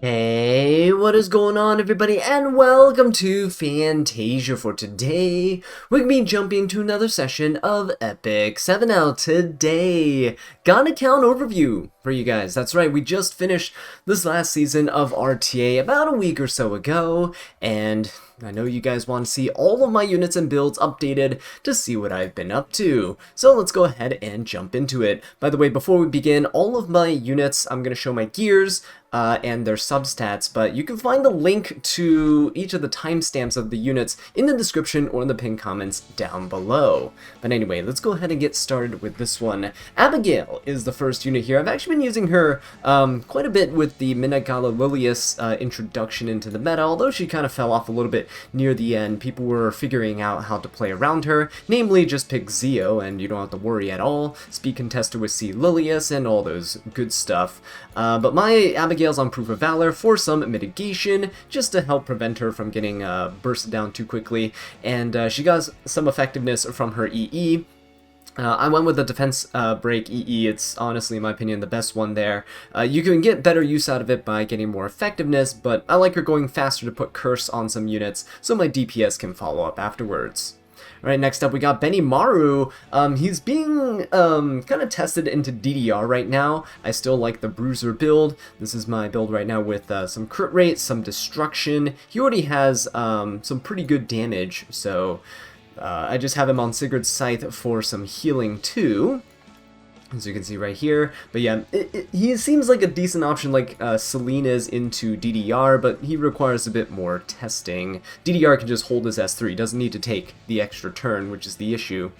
Hey, what is going on everybody, and welcome to Fantasia. For today, we're going to be jumping to another session of Epic 7L today. Got an account overview for you guys. That's right, we just finished this last season of RTA about a week or so ago, and I know you guys want to see all of my units and builds updated to see what I've been up to. So let's go ahead and jump into it. By the way, before we begin, all of my units, I'm going to show my gears, and their substats, but you can find the link to each of the timestamps of the units in the description or in the pinned comments down below. But anyway, let's go ahead and get started with this one. Abigail is the first unit here. I've actually been using her quite a bit with the Conqueror Lilias introduction into the meta, although she kind of fell off a little bit near the end. People were figuring out how to play around her, namely just pick Zeo and you don't have to worry at all. Speed contester with C Lilias and all those good stuff. But my Abigail's on Proof of Valor for some mitigation, just to help prevent her from getting bursted down too quickly, and she got some effectiveness from her EE. I went with the defense break EE. It's honestly, in my opinion, the best one there. You can get better use out of it by getting more effectiveness, but I like her going faster to put curse on some units so my DPS can follow up afterwards. Alright, next up we got Benimaru. He's being kind of tested into DDR right now. I still like the Bruiser build. This is my build right now with some crit rate, some destruction. He already has some pretty good damage, so I just have him on Sigurd's Scythe for some healing too, as you can see right here. But yeah, he seems like a decent option, like Celine is into DDR, but he requires a bit more testing. DDR can just hold his S3, doesn't need to take the extra turn, which is the issue.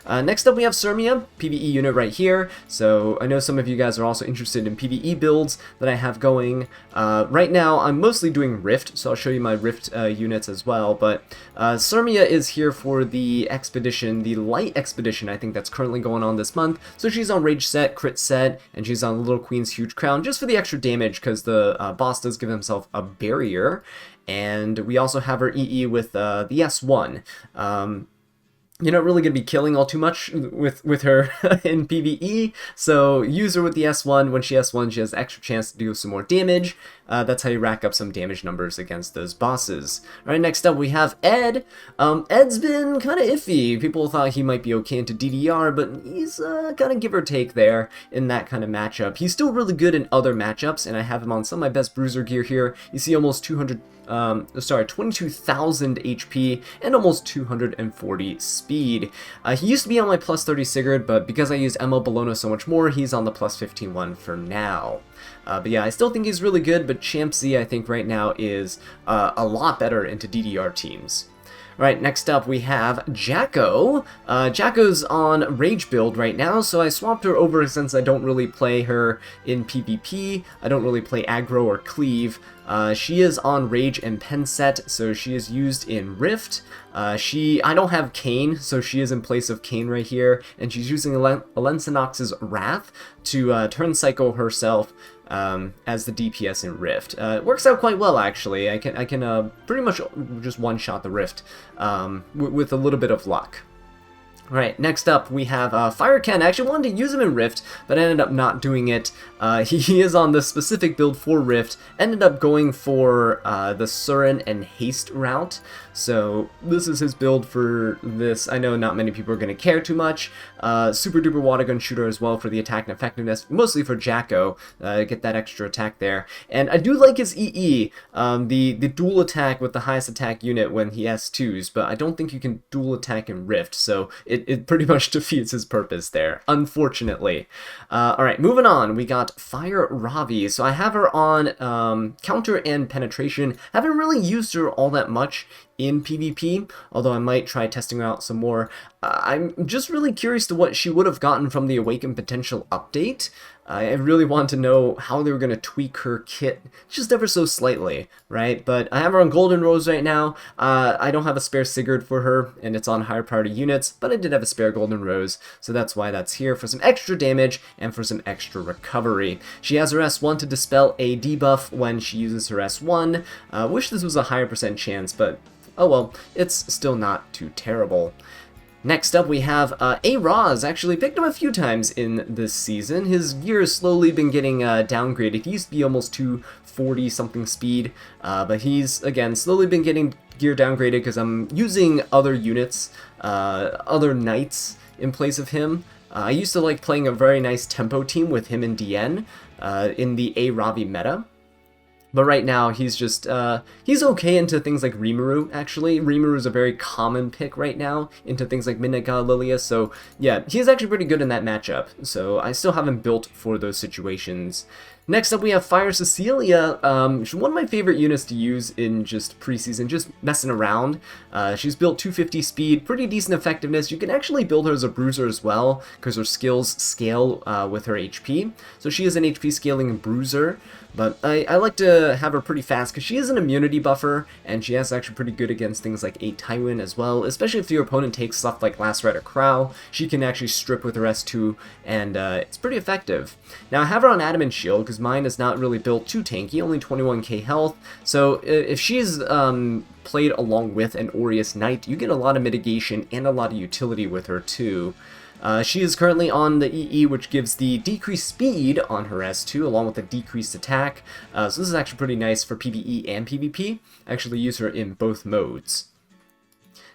Next up we have Cermia, PvE unit right here. So I know some of you guys are also interested in PvE builds that I have going. Right now I'm mostly doing Rift, so I'll show you my Rift units as well. But Cermia is here for the expedition, the light expedition I think that's currently going on this month. So she's on Rage set, Crit set, and she's on Little Queen's Huge Crown just for the extra damage because the boss does give himself a barrier. And we also have her EE with the S1. You're not really going to be killing all too much with her in PvE, so use her with the S1. When she S1, she has extra chance to do some more damage. That's how you rack up some damage numbers against those bosses. Alright, next up we have Ed. Ed's been kind of iffy. People thought he might be okay into DDR, but he's kind of give or take there in that kind of matchup. He's still really good in other matchups, and I have him on some of my best bruiser gear here. You see almost 22,000 HP and almost 240 speed. He used to be on my plus 30 Sigurd, but because I use ML Bellona so much more, he's on the plus 15 one for now. But yeah, I still think he's really good, but Champ Z I think right now is a lot better into DDR teams. Right, next up we have Jacko. Jacko's on Rage build right now, so I swapped her over since I don't really play her in PvP. I don't really play aggro or cleave. She is on Rage and Pen set, so she is used in Rift. I don't have Kane, so she is in place of Kane right here, and she's using Elensinox's Wrath to turn cycle herself as the DPS in Rift. It works out quite well actually. I can pretty much just one-shot the Rift with a little bit of luck. Alright, next up we have Firecan. I actually wanted to use him in Rift, but I ended up not doing it. He is on the specific build for Rift, ended up going for the Surin and Haste route. So this is his build for this. I know not many people are going to care too much. Super duper water gun shooter as well for the attack and effectiveness, mostly for Jacko, get that extra attack there. And I do like his EE, the dual attack with the highest attack unit when he has twos, but I don't think you can dual attack in Rift, so it pretty much defeats his purpose there, unfortunately. Alright, moving on, we got Fire Ravi. So I have her on counter and penetration. Haven't really used her all that much in PvP, although I might try testing her out some more. I'm just really curious to what she would have gotten from the Awaken Potential update. I really want to know how they were going to tweak her kit just ever so slightly, right? But I have her on Golden Rose right now. I don't have a spare Sigurd for her, and it's on higher priority units, but I did have a spare Golden Rose, so that's why that's here for some extra damage and for some extra recovery. She has her S1 to dispel a debuff when she uses her S1. Wish this was a higher % chance, but oh well, it's still not too terrible. Next up, we have A-Roz. Actually picked him a few times in this season. His gear has slowly been getting downgraded. He used to be almost 240-something speed, but he's, again, slowly been getting gear downgraded because I'm using other units, other knights in place of him. I used to like playing a very nice tempo team with him and DN in the A-Ravi meta. But right now, he's just, he's okay into things like Rimuru, actually. Rimuru is a very common pick right now into things like Conqueror Lilias, so yeah, he's actually pretty good in that matchup. So I still have him built for those situations. Next up, we have Fire Cecilia. She's one of my favorite units to use in just preseason, just messing around. She's built 250 speed, pretty decent effectiveness. You can actually build her as a bruiser as well, because her skills scale with her HP. So she is an HP scaling bruiser, but I like to have her pretty fast, because she is an immunity buffer, and she is actually pretty good against things like ae-Tywin as well, especially if your opponent takes stuff like Last Rider Crow. She can actually strip with her S2, and it's pretty effective. Now, I have her on Adamant Shield, because mine is not really built too tanky, only 21k health, so if she's played along with an Aureus Knight, you get a lot of mitigation and a lot of utility with her too. She is currently on the EE, which gives the decreased speed on her S2, along with the decreased attack, so this is actually pretty nice for PvE and PvP. I actually use her in both modes.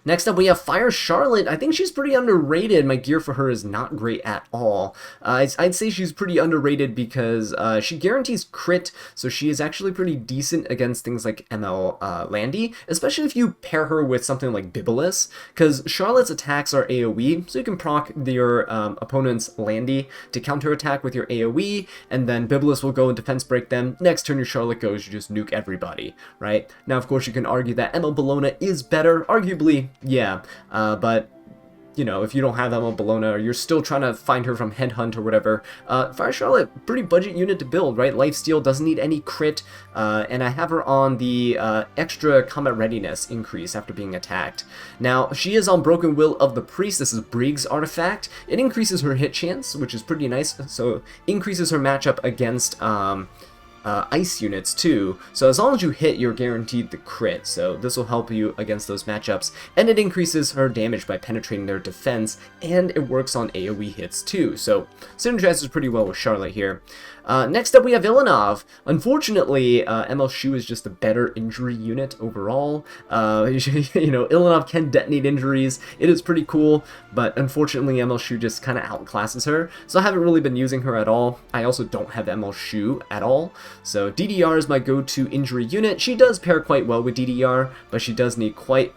Next up, we have Fire Charlotte. I think she's pretty underrated. My gear for her is not great at all. I'd say she's pretty underrated because she guarantees crit, so she is actually pretty decent against things like ML Landy, especially if you pair her with something like Bibulus, because Charlotte's attacks are AoE, so you can proc your opponent's Landy to counterattack with your AoE, and then Bibulus will go and defense break them. Next turn your Charlotte goes, you just nuke everybody, right? Now, of course, you can argue that ML Bellona is better, arguably. Yeah, but, you know, if you don't have Emma Bellona or you're still trying to find her from Headhunt or whatever, Fire Charlotte, pretty budget unit to build, right? Lifesteal doesn't need any crit, and I have her on the extra combat readiness increase after being attacked. Now, she is on Broken Will of the Priest. This is Brieg's artifact. It increases her hit chance, which is pretty nice, so increases her matchup against ice units too, so as long as you hit, you're guaranteed the crit, so this will help you against those matchups, and it increases her damage by penetrating their defense, and it works on AoE hits too, so synergizes pretty well with Charlotte here. Next up, we have Ilynav. Unfortunately, ML Choux is just a better injury unit overall. You know, Ilynav can detonate injuries. It is pretty cool, but unfortunately, ML Choux just kind of outclasses her, so I haven't really been using her at all. I also don't have ML Choux at all, so DDR is my go-to injury unit. She does pair quite well with DDR, but she does need quite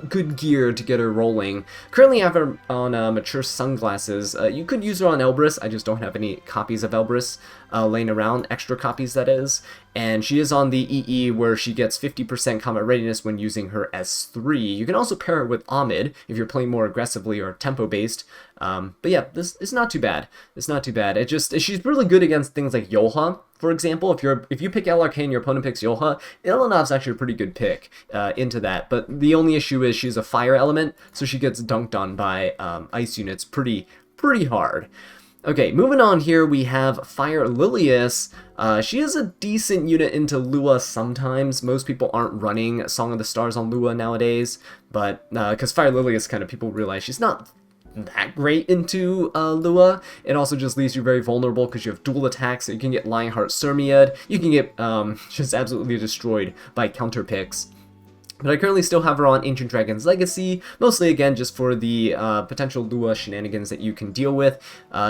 good gear to get her rolling. Currently I have her on Mature Sunglasses. You could use her on Elbrus, I just don't have any copies of Elbrus laying around, extra copies that is, and she is on the EE where she gets 50% combat readiness when using her S3. You can also pair her with Ahmed if you're playing more aggressively or tempo based, but yeah, this is not too bad. It's not too bad. It just, she's really good against things like Yolha, for example. If you pick Elric and your opponent picks Yolha, Ilynav's actually a pretty good pick into that, but the only issue is she's a fire element, so she gets dunked on by ice units pretty hard. Okay, moving on here, we have Fire Lilias. She is a decent unit into Lua sometimes. Most people aren't running Song of the Stars on Lua nowadays, but because Fire Lilias kind of, people realize she's not that great into Lua. It also just leaves you very vulnerable because you have dual attacks, so you can get Lionheart Cermia, you can get just absolutely destroyed by counter picks. But I currently still have her on Ancient Dragon's Legacy, mostly again just for the potential Lua shenanigans that you can deal with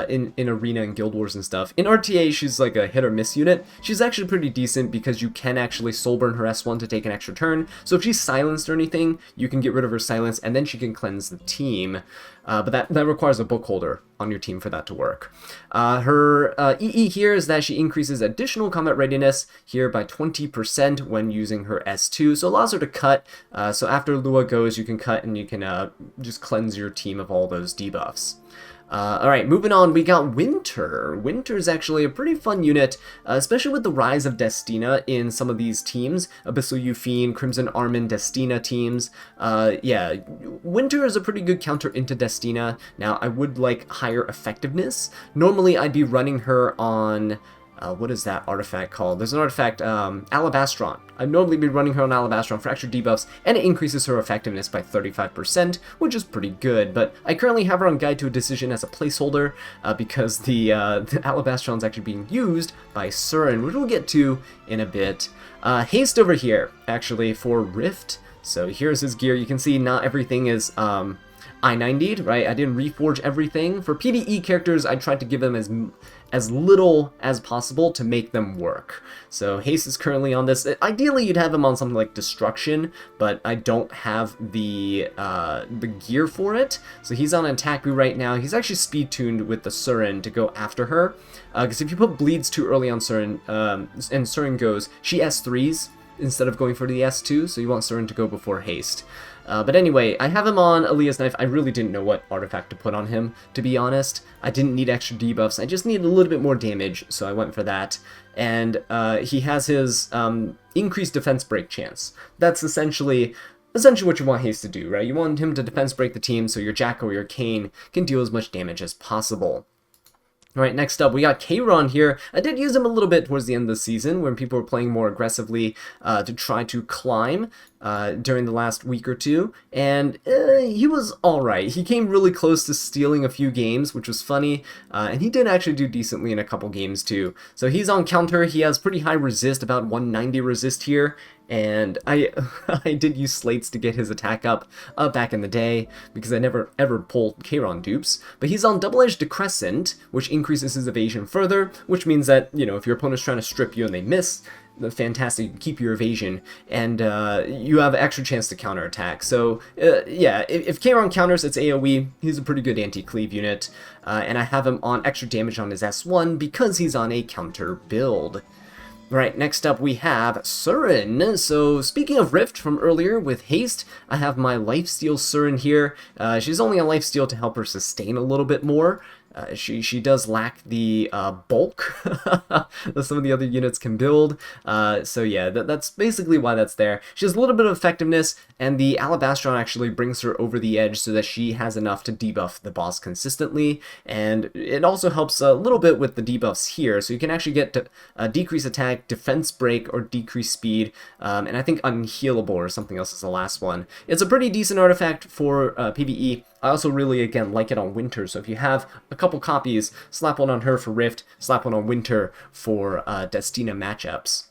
in Arena and Guild Wars and stuff. In RTA, she's like a hit or miss unit. She's actually pretty decent because you can actually soul burn her S1 to take an extra turn. So if she's silenced or anything, you can get rid of her silence and then she can cleanse the team. But that requires a book holder on your team for that to work. Her EE here is that she increases additional combat readiness here by 20% when using her S2, so allows her to cut. So after Lua goes, you can cut and you can just cleanse your team of all those debuffs. Alright, moving on, we got Winter. Winter is actually a pretty fun unit, especially with the rise of Destina in some of these teams. Abyssal Euphine, Crimson Armin, Destina teams. Yeah, Winter is a pretty good counter into Destina. Now, I would like higher effectiveness. Normally, I'd be running her on what is that artifact called? There's an artifact, Alabastron. I've normally been running her on Alabastron for extra debuffs, and it increases her effectiveness by 35%, which is pretty good, but I currently have her on Guide to a Decision as a placeholder, because the Alabastron is actually being used by Surin, which we'll get to in a bit. Haste over here, actually, for Rift. So here's his gear. You can see not everything is ae-Ningning, right? I didn't reforge everything. For PvE characters, I tried to give them as little as possible to make them work. So Haste is currently on this. Ideally, you'd have him on something like Destruction, but I don't have the gear for it. So he's on Antaku right now. He's actually speed tuned with the Surin to go after her. Because if you put bleeds too early on Surin, and Surin goes, she S3s instead of going for the S2, so you want Surin to go before Haste. But anyway, I have him on Aaliyah's Knife. I really didn't know what artifact to put on him, to be honest. I didn't need extra debuffs. I just needed a little bit more damage, so I went for that. And he has his increased defense break chance. That's essentially what you want Haste to do, right? You want him to defense break the team so your Jack or your Kane can deal as much damage as possible. Alright, next up, we got Kayron here. I did use him a little bit towards the end of the season when people were playing more aggressively to try to climb during the last week or two, and he was alright. He came really close to stealing a few games, which was funny, and he did actually do decently in a couple games too. So he's on counter. He has pretty high resist, about 190 resist here, and I did use slates to get his attack up back in the day, because I never ever pulled Kayron dupes. But he's on Double-Edged Decrescent, which increases his evasion further, which means that, you know, if your opponent's trying to strip you and they miss, the fantastic, keep your evasion, and you have an extra chance to counterattack. So yeah, if Kayron counters, it's AoE. He's a pretty good anti-cleave unit, and I have him on extra damage on his S1 because he's on a counter build. Right, next up we have Surin. So speaking of Rift from earlier with Haste, I have my Lifesteal Surin here. She's only a Lifesteal to help her sustain a little bit more. She does lack the bulk that some of the other units can build. So yeah, that's basically why that's there. She has a little bit of effectiveness, and the Alabastron actually brings her over the edge so that she has enough to debuff the boss consistently. And it also helps a little bit with the debuffs here, so you can actually get to decrease attack, defense break, or decrease speed, and I think unhealable or something else is the last one. It's a pretty decent artifact for PvE. I also really, again, like it on Winter, so if you have a couple copies, slap one on her for Rift, slap one on Winter for Destina matchups.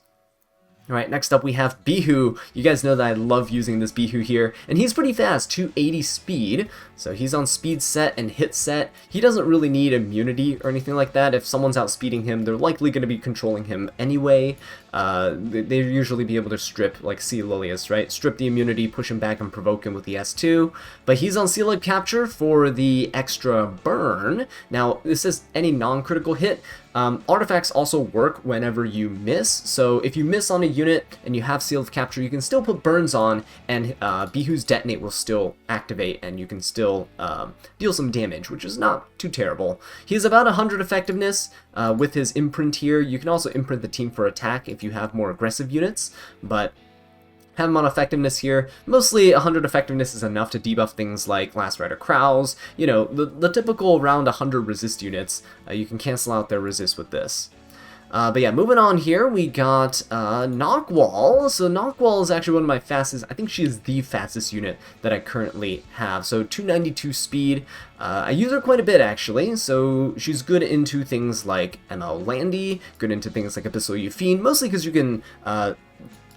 Alright, next up we have Beehoo. You guys know that I love using this Beehoo here, and he's pretty fast, 280 speed, so he's on speed set and hit set. He doesn't really need immunity or anything like that. If someone's outspeeding him, they're likely going to be controlling him anyway. They usually be able to strip, like Sea Lilias, right? Strip the immunity, push him back, and provoke him with the S2. But he's on Sealed Capture for the extra burn. Now, this is any non-critical hit. Artifacts also work whenever you miss, so if you miss on a unit and you have Sealed Capture, you can still put burns on, and Beehoo's Detonate will still activate, and you can still deal some damage, which is not too terrible. He has about 100 effectiveness with his imprint here. You can also imprint the team for attack if you have more aggressive units, but have him on effectiveness here. Mostly 100 effectiveness is enough to debuff things like Last Rider Crowls, you know, the typical around 100 resist units. You can cancel out their resist with this. But yeah, moving on here, we got Nahkwol. So Nahkwol is actually one of my fastest, I think she is the fastest unit that I currently have. So 292 speed. I use her quite a bit actually, so she's good into things like ML Landy, good into things like Abyssal Euphine, mostly because you can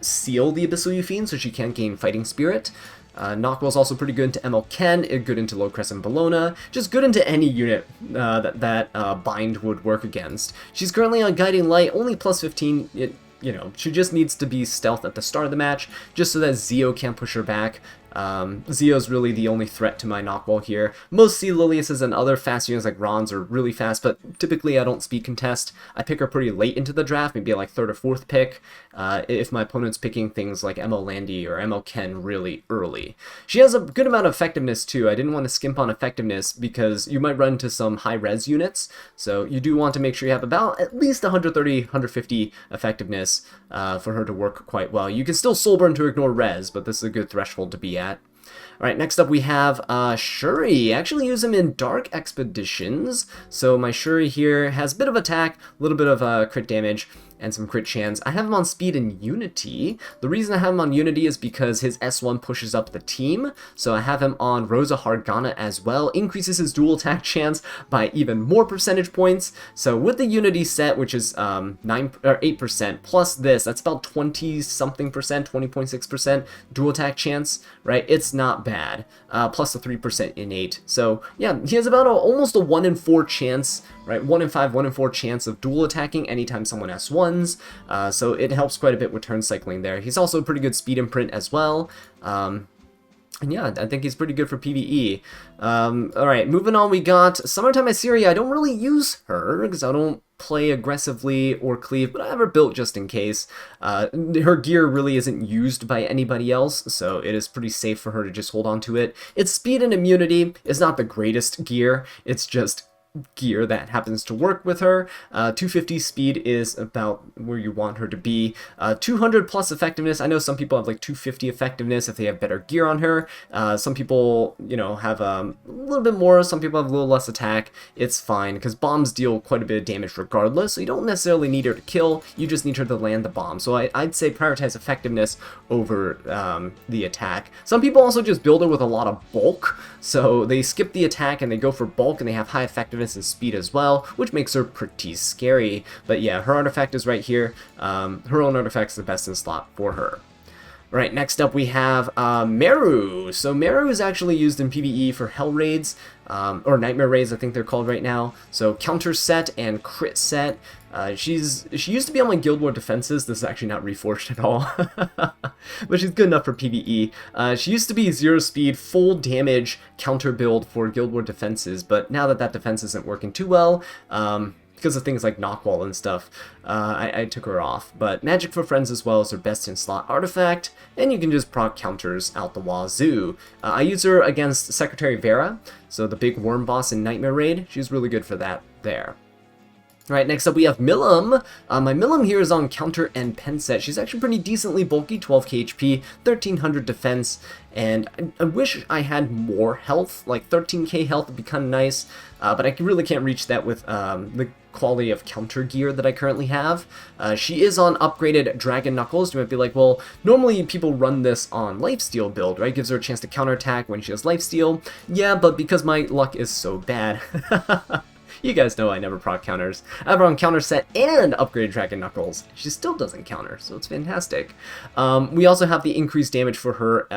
seal the Abyssal Euphine so she can't gain Fighting Spirit. Nahkwol's also pretty good into ML Ken, good into Low Crescent Bellona, just good into any unit that Bind would work against. She's currently on Guiding Light, only plus 15, you know, she just needs to be stealth at the start of the match, just so that Zeo can't push her back. Zeo's really the only threat to my Nahkwol here. Most Sea Liliases and other fast units like Rons are really fast, but typically I don't speed contest. I pick her pretty late into the draft, maybe like 3rd or 4th pick, if my opponent's picking things like ML Landy or ML Ken really early. She has a good amount of effectiveness too. I didn't want to skimp on effectiveness because you might run into some high res units, so you do want to make sure you have about at least 130, 150 effectiveness for her to work quite well. You can still soul burn to ignore res, but this is a good threshold to be at. Alright, next up we have Schuri. I actually use him in Dark Expeditions. So my Schuri here has a bit of attack, a little bit of crit damage, and some crit chance. I have him on speed and unity. The reason I have him on unity is because his S1 pushes up the team. So I have him on Riza Hawkeye as well. Increases his dual attack chance by even more percentage points. So with the unity set, which is 8% plus this, that's about 20 something percent, 20.6% dual attack chance, right? It's not bad. Plus the 3% innate. So yeah, he has about almost a 1 in 4 chance, right? 1 in 5, 1 in 4 chance of dual attacking anytime someone S1s. So it helps quite a bit with turn cycling there. He's also a pretty good speed imprint as well. And yeah, I think he's pretty good for PvE. Alright, moving on, we got Summertime Iseria. I don't really use her because I don't play aggressively or cleave, but I have her built just in case. Her gear really isn't used by anybody else, so it is pretty safe for her to just hold on to it. Its speed and immunity is not the greatest gear, it's just gear that happens to work with her. 250 speed is about where you want her to be. 200 plus effectiveness. I know some people have like 250 effectiveness if they have better gear on her. Some people, you know, have a little bit more. Some people have a little less attack. It's fine because bombs deal quite a bit of damage regardless. So you don't necessarily need her to kill. You just need her to land the bomb. So I'd say prioritize effectiveness over the attack. Some people also just build her with a lot of bulk. So they skip the attack and they go for bulk and they have high effectiveness and speed as well, which makes her pretty scary. But yeah, her artifact is right here. Her own artifact is the best in slot for her. Right, next up we have Meru. So Meru is actually used in PvE for Hell Raids, or Nightmare Raids I think they're called right now. So counter set and crit set. She used to be on my Guild War defenses. This is actually not reforged at all. But she's good enough for PvE. She used to be 0 speed, full damage counter build for Guild War defenses, but now that that defense isn't working too well, because of things like Nahkwol and stuff, I took her off. But Magic for Friends as well is her best in slot artifact, and you can just proc counters out the wazoo. I use her against Secretary Vera, so the big worm boss in Nightmare Raid. She's really good for that there. Alright, next up we have Milim. My Milim here is on counter and pen set. She's actually pretty decently bulky, 12k HP, 1300 defense, and I wish I had more health, like 13k health would be kind of nice, but I really can't reach that with the quality of counter gear that I currently have. She is on upgraded Dragon Knuckles. You might be like, well, normally people run this on Lifesteal build, right? Gives her a chance to counterattack when she has Lifesteal. Yeah, but because my luck is so bad, you guys know I never proc counters. I have her on counter set and upgraded Dragon Knuckles. She still doesn't counter, so it's fantastic. We also have the increased damage for her,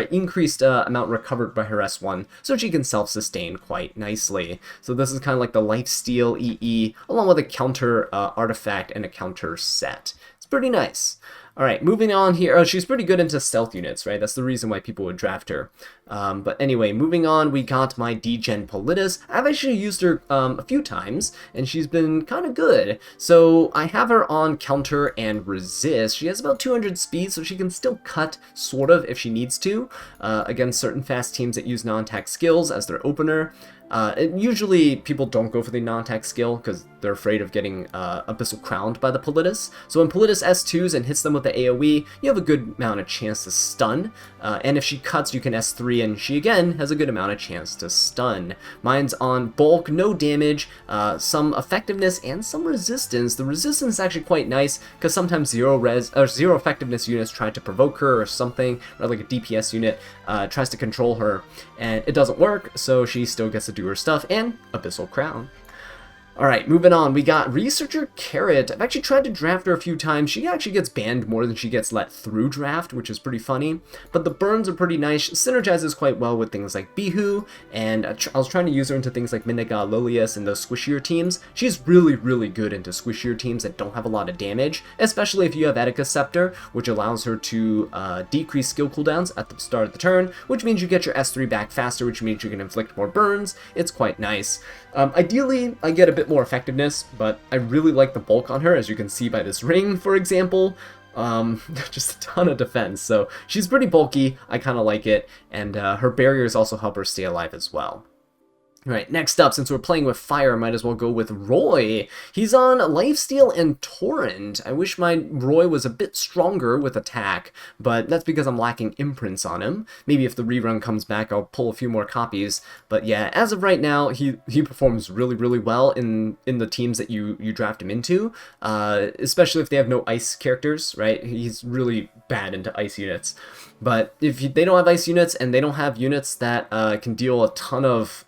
increased amount recovered by her S1, so she can self-sustain quite nicely. So this is kind of like the Lifesteal EE, along with a counter artifact and a counter set. It's pretty nice. Alright, moving on here. Oh, she's pretty good into stealth units, right? That's the reason why people would draft her. But anyway, moving on, we got my D-Gen Politis. I've actually used her a few times, and she's been kind of good. So I have her on counter and resist. She has about 200 speed, so she can still cut, sort of, if she needs to, against certain fast teams that use non-attack skills as their opener. Usually people don't go for the non-attack skill because they're afraid of getting Abyssal Crowned by the Politis. So when Politis S2s and hits them with the AoE, you have a good amount of chance to stun. And if she cuts, you can S3, and she again has a good amount of chance to stun. Mine's on bulk, no damage, some effectiveness, and some resistance. The resistance is actually quite nice because sometimes zero effectiveness units try to provoke her or something, or like a DPS unit tries to control her, and it doesn't work, so she still gets to do her stuff, and Abyssal Crown. Alright, moving on, we got Researcher Carrot. I've actually tried to draft her a few times. She actually gets banned more than she gets let through draft, which is pretty funny. But the burns are pretty nice. She synergizes quite well with things like Beehoo, and I was trying to use her into things like Conqueror Lilias and those squishier teams. She's really, really good into squishier teams that don't have a lot of damage, especially if you have Etika Scepter, which allows her to decrease skill cooldowns at the start of the turn, which means you get your S3 back faster, which means you can inflict more burns. It's quite nice. Ideally, I get a bit more effectiveness, but I really like the bulk on her, as you can see by this ring, for example. Just a ton of defense, so she's pretty bulky. I kind of like it, and her barriers also help her stay alive as well. Alright, next up, since we're playing with fire, I might as well go with Roy. He's on Lifesteal and Torrent. I wish my Roy was a bit stronger with attack, but that's because I'm lacking imprints on him. Maybe if the rerun comes back, I'll pull a few more copies. But yeah, as of right now, he performs really, really well in the teams that you draft him into, especially if they have no ice characters, right? He's really bad into ice units. But if they don't have ice units and they don't have units that can deal a ton of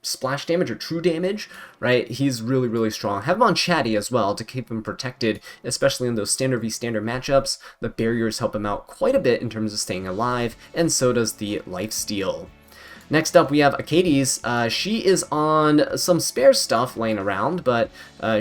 splash damage or true damage, right? He's really, really strong. Have him on Chatty as well to keep him protected, especially in those standard v standard matchups. The barriers help him out quite a bit in terms of staying alive, and so does the lifesteal. Next up, we have Achates. She is on some spare stuff laying around, but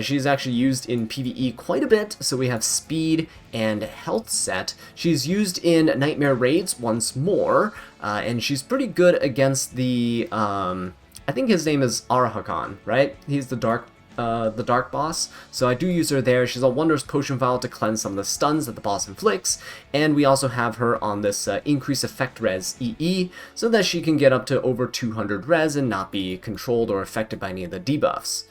she's actually used in PvE quite a bit, so we have speed and health set. She's used in Nightmare Raids once more, and she's pretty good against the I think his name is Arahakan, right? He's the dark boss. So I do use her there. She's a Wondrous Potion Vial to cleanse some of the stuns that the boss inflicts, and we also have her on this increase effect res EE, so that she can get up to over 200 res and not be controlled or affected by any of the debuffs.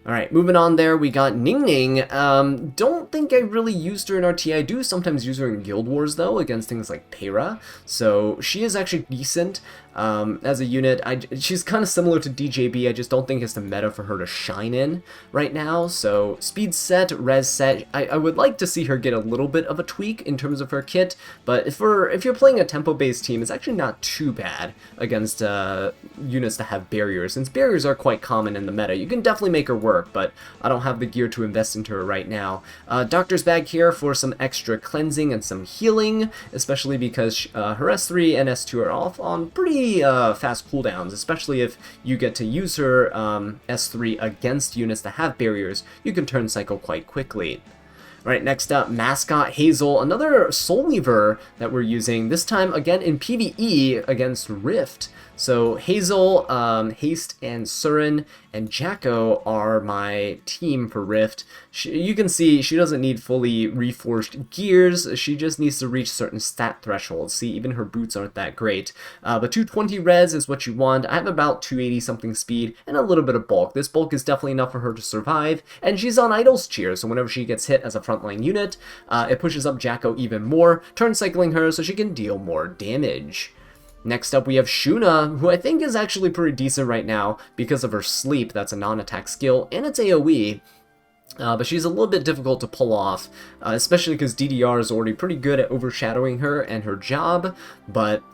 Alright, moving on there, we got Ae-Ningning. Don't think I really used her in RTA. I do sometimes use her in Guild Wars, though, against things like Pera. So she is actually decent as a unit. She's kind of similar to DJB. I just don't think it's the meta for her to shine in right now. So speed set, res set. I would like to see her get a little bit of a tweak in terms of her kit. But if you're playing a tempo-based team, it's actually not too bad against units that have barriers. Since barriers are quite common in the meta, you can definitely make her work. But I don't have the gear to invest into her right now. Doctor's Bag here for some extra cleansing and some healing, especially because her S3 and S2 are off on pretty fast cooldowns, especially if you get to use her S3 against units that have barriers. You can turn cycle quite quickly. Alright, next up, Mascot Hazel, another Soul Weaver that we're using, this time again in PvE against Rift. So Hazel, Haste, and Surin and Jacko are my team for Rift. You can see she doesn't need fully reforged gears, she just needs to reach certain stat thresholds. See, even her boots aren't that great. But 220 res is what you want. I have about 280 something speed and a little bit of bulk. This bulk is definitely enough for her to survive, and she's on Idol's Cheer, so whenever she gets hit as a frontline unit, it pushes up Jacko even more, turn cycling her so she can deal more damage. Next up, we have Shuna, who I think is actually pretty decent right now because of her sleep. That's a non-attack skill, and it's AoE. But she's a little bit difficult to pull off, especially because DDR is already pretty good at overshadowing her and her job. But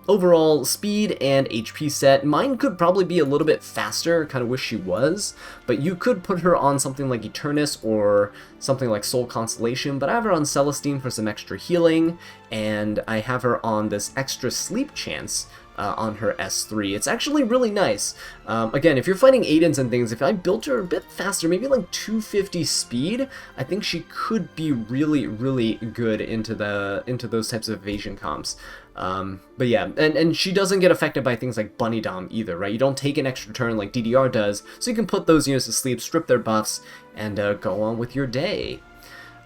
overall, speed and HP set, mine could probably be a little bit faster, kind of wish she was, but you could put her on something like Eternus or something like Soul Constellation, but I have her on Celestine for some extra healing, and I have her on this extra sleep chance on her S3. It's actually really nice. Again, if you're fighting Aidens and things, if I built her a bit faster, maybe like 250 speed, I think she could be really, really good into those types of evasion comps. But yeah, and she doesn't get affected by things like Bunny Dom either, right? You don't take an extra turn like DDR does, so you can put those units to sleep, strip their buffs, and go on with your day.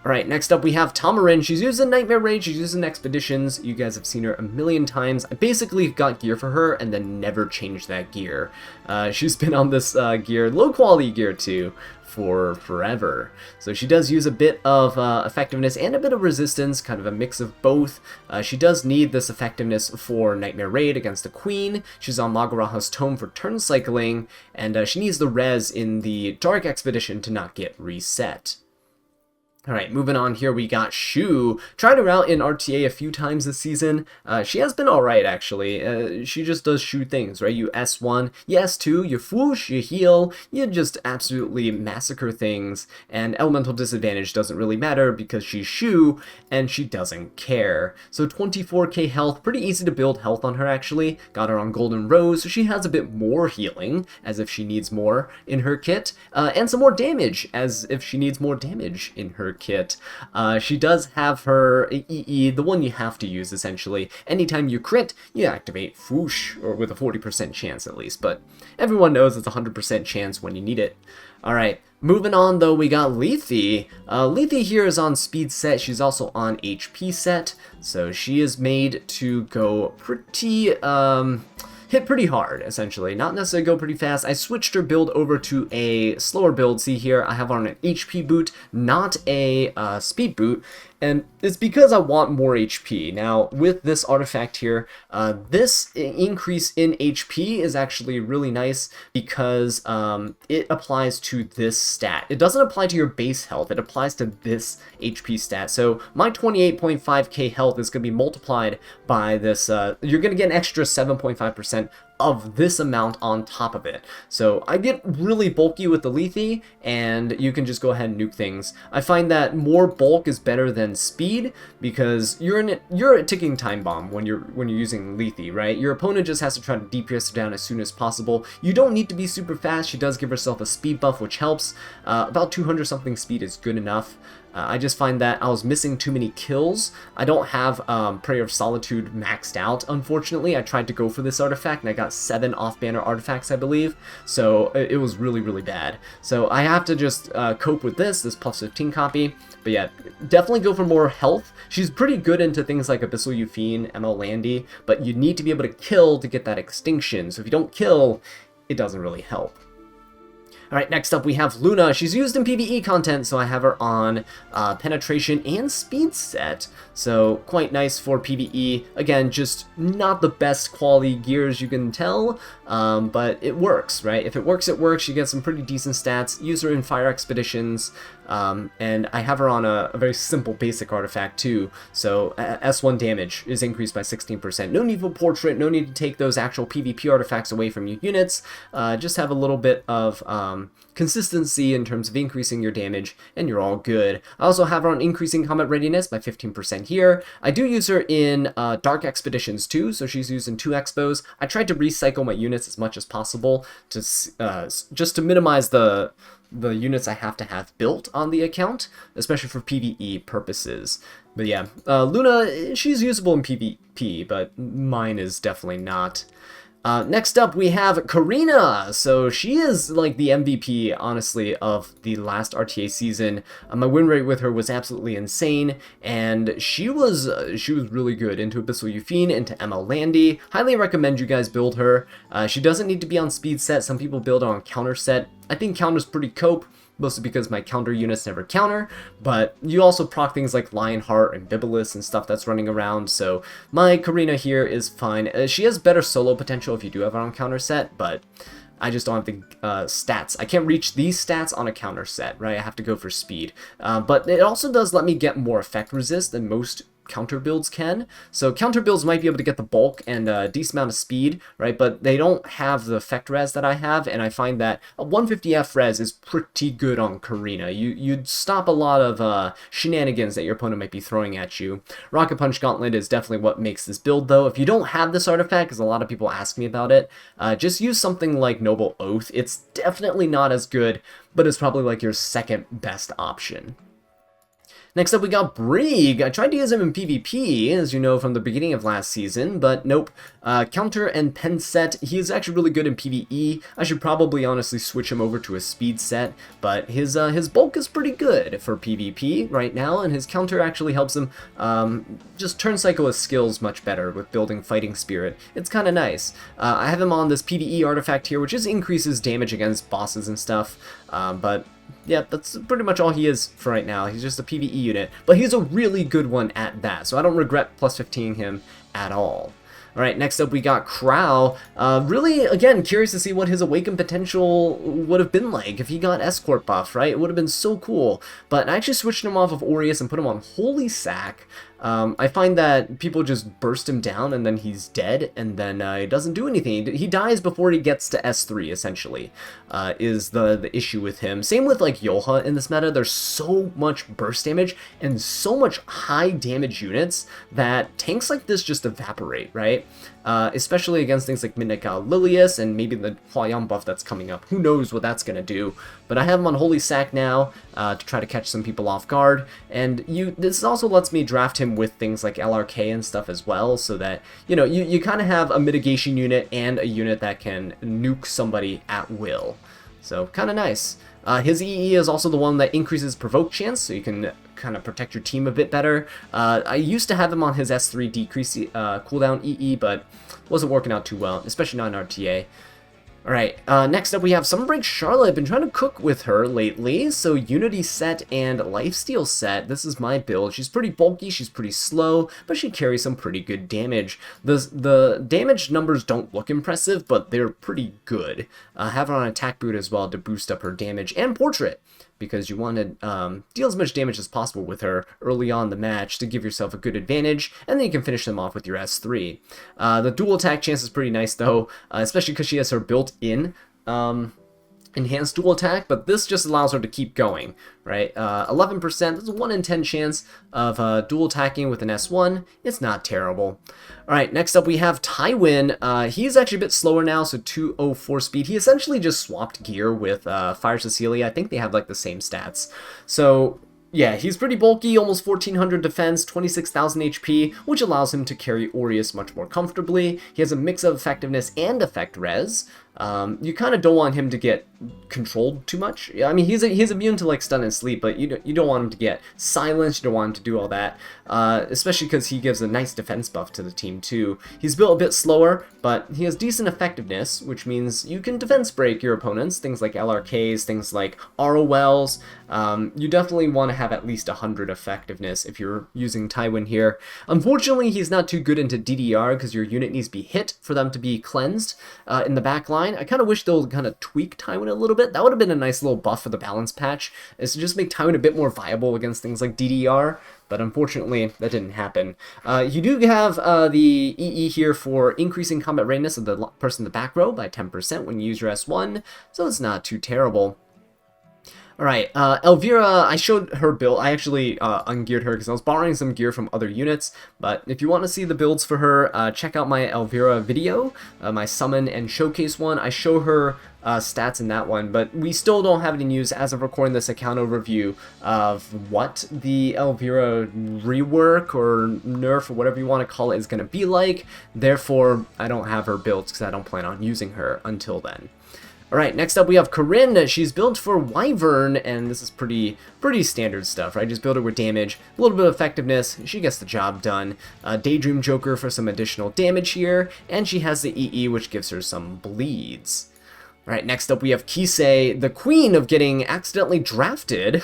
Alright, next up we have Tamarinne. She's used in Nightmare Raid, she's used in Expeditions. You guys have seen her a million times. I basically got gear for her and then never changed that gear. She's been on this gear, low quality gear too, for forever. So she does use a bit of effectiveness and a bit of resistance, kind of a mix of both. She does need this effectiveness for Nightmare Raid against the Queen. She's on Magaraha's Tome for turn cycling, and she needs the res in the Dark Expedition to not get reset. Alright, moving on here, we got Choux. Tried her out in RTA a few times this season. She has been alright, actually. She just does Choux things, right? You S1, you S2, you whoosh, you heal, you just absolutely massacre things, and elemental disadvantage doesn't really matter because she's Choux, and she doesn't care. So 24k health, pretty easy to build health on her, actually. Got her on Golden Rose, so she has a bit more healing, as if she needs more in her kit, and some more damage, as if she needs more damage in her kit. She does have her EE, the one you have to use essentially. Anytime you crit, you activate Whoosh, or with a 40% chance at least, but everyone knows it's a 100% chance when you need it. Alright, moving on though, we got Lethe. Lethe here is on speed set, she's also on HP set, so she is made to go pretty, hit pretty hard, essentially. Not necessarily go pretty fast. I switched her build over to a slower build. See here, I have her on an HP boot, not a speed boot. And it's because I want more HP. Now, with this artifact here, this increase in HP is actually really nice because it applies to this stat. It doesn't apply to your base health, it applies to this HP stat. So my 28.5k health is going to be multiplied by this, you're going to get an extra 7.5% of this amount on top of it. So I get really bulky with the Lethe, and you can just go ahead and nuke things. I find that more bulk is better than speed because you're a ticking time bomb when you're using Lethe, right? Your opponent just has to try to DPS her down as soon as possible. You don't need to be super fast. She does give herself a speed buff, which helps. About 200 something speed is good enough. I just find that I was missing too many kills. I don't have Prayer of Solitude maxed out, unfortunately. I tried to go for this artifact, and I got 7 off-banner artifacts, I believe. So it was really, really bad. So I have to just cope with this plus 15 copy. But yeah, definitely go for more health. She's pretty good into things like Abyssal Euphine, ML Landy, but you need to be able to kill to get that extinction. So if you don't kill, it doesn't really help. Alright, next up we have Luna. She's used in PvE content, so I have her on penetration and speed set. So quite nice for PvE. Again, just not the best quality gear as you can tell, but it works, right? If it works, it works. She gets some pretty decent stats. Use her in fire expeditions. And I have her on a very simple basic artifact too, so S1 damage is increased by 16%. No need for portrait, no need to take those actual PvP artifacts away from your units, just have a little bit of consistency in terms of increasing your damage, and you're all good. I also have her on increasing combat readiness by 15% here. I do use her in Dark Expeditions too, so she's used in 2 expos. I tried to recycle my units as much as possible to just to minimize the units I have to have built on the account, especially for PvE purposes. But yeah, Luna, she's usable in PvP, but mine is definitely not. Next up, we have Ae-Karina. So she is like the MVP, honestly, of the last RTA season. My win rate with her was absolutely insane, and she was really good into Abyssal Euphine, into ML Landy. Highly recommend you guys build her. She doesn't need to be on speed set. Some people build her on counter set. I think counter's pretty cope, mostly because my counter units never counter, but you also proc things like Lionheart and Bibulus and stuff that's running around, so my Ae-Karina here is fine. She has better solo potential if you do have her on counter set, but I just don't have the stats. I can't reach these stats on a counter set, right? I have to go for speed. But it also does let me get more effect resist than most counter builds can. So counter builds might be able to get the bulk and a decent amount of speed, right? But they don't have the effect res that I have, and I find that a 150F res is pretty good on Ae-Karina. You'd stop a lot of shenanigans that your opponent might be throwing at you. Rocket Punch Gauntlet is definitely what makes this build, though. If you don't have this artifact, because a lot of people ask me about it, just use something like Noble Oath. It's definitely not as good, but it's probably like your second best option. Next up, we got Brieg. I tried to use him in PvP, as you know from the beginning of last season, but nope. Counter and pen set, he is actually really good in PvE. I should probably honestly switch him over to a speed set, but his bulk is pretty good for PvP right now, and his counter actually helps him just turn cycle his skills much better with building Fighting Spirit. It's kind of nice. I have him on this PvE artifact here, which just increases damage against bosses and stuff, but yeah, that's pretty much all he is for right now. He's just a PvE unit, but he's a really good one at that, so I don't regret plus 15 him at all. Alright, next up we got Crow. Really, again, curious to see what his Awakened potential would have been like if he got Escort buff, right? It would have been so cool. But I actually switched him off of Aureus and put him on Holy Sack. I find that people just burst him down and then he's dead, and then he doesn't do anything. He dies before he gets to S3, essentially, is the issue with him. Same with, like, Yoha in this meta. There's so much burst damage and so much high damage units that tanks like this just evaporate, right? Especially against things like Midnight God Lilias and maybe the Huayan buff that's coming up. Who knows what that's going to do. But I have him on Holy Sack now to try to catch some people off guard. And this also lets me draft him with things like LRK and stuff as well, so that, you know, you kind of have a mitigation unit and a unit that can nuke somebody at will. So kind of nice. His EE is also the one that increases provoke chance, so you can kind of protect your team a bit better. I used to have him on his S3 decrease cooldown EE, but wasn't working out too well, especially not in RTA. Alright, next up we have Brieg Charlotte. I've been trying to cook with her lately. So Unity set and Lifesteal set. This is my build. She's pretty bulky, she's pretty slow, but she carries some pretty good damage. The damage numbers don't look impressive, but they're pretty good. Have her on attack boot as well to boost up her damage and portrait, because you want to deal as much damage as possible with her early on in the match to give yourself a good advantage, and then you can finish them off with your S3. The dual attack chance is pretty nice though, especially because she has her built-in enhanced dual attack, but this just allows her to keep going, right? 11%, that's a 1 in 10 chance of dual attacking with an S1. It's not terrible. Alright, next up we have Tywin. He's actually a bit slower now, so 204 speed. He essentially just swapped gear with Fire Cecilia. I think they have like the same stats. So yeah, he's pretty bulky, almost 1400 defense, 26,000 HP, which allows him to carry Aureus much more comfortably. He has a mix of effectiveness and effect res. You kind of don't want him to get controlled too much. I mean, he's immune to like stun and sleep, but you don't want him to get silenced. You don't want him to do all that, especially because he gives a nice defense buff to the team too. He's built a bit slower, but he has decent effectiveness, which means you can defense break your opponents. Things like LRKs, things like ROLs. You definitely want to have at least 100 effectiveness if you're using Tywin here. Unfortunately, he's not too good into DDR because your unit needs to be hit for them to be cleansed in the back line. I kind of wish they'll kind of tweak Tywin a little bit. That would have been a nice little buff for the balance patch, is to just make Tywin a bit more viable against things like DDR, but unfortunately that didn't happen. You do have the EE here for increasing combat readiness of the person in the back row by 10% when you use your S1, so it's not too terrible. Alright, Elvira, I showed her build. I actually ungeared her because I was borrowing some gear from other units, but if you want to see the builds for her, check out my Elvira video, my summon and showcase one. I show her stats in that one, but we still don't have any news as of recording this account overview of what the Elvira rework or nerf or whatever you want to call it is going to be like. Therefore, I don't have her built because I don't plan on using her until then. Alright, next up we have Kayron. She's built for Wyvern, and this is pretty standard stuff, right? Just build her with damage, a little bit of effectiveness, she gets the job done. Daydream Joker for some additional damage here, and she has the EE, which gives her some bleeds. Alright, next up we have Kisei, the queen of getting accidentally drafted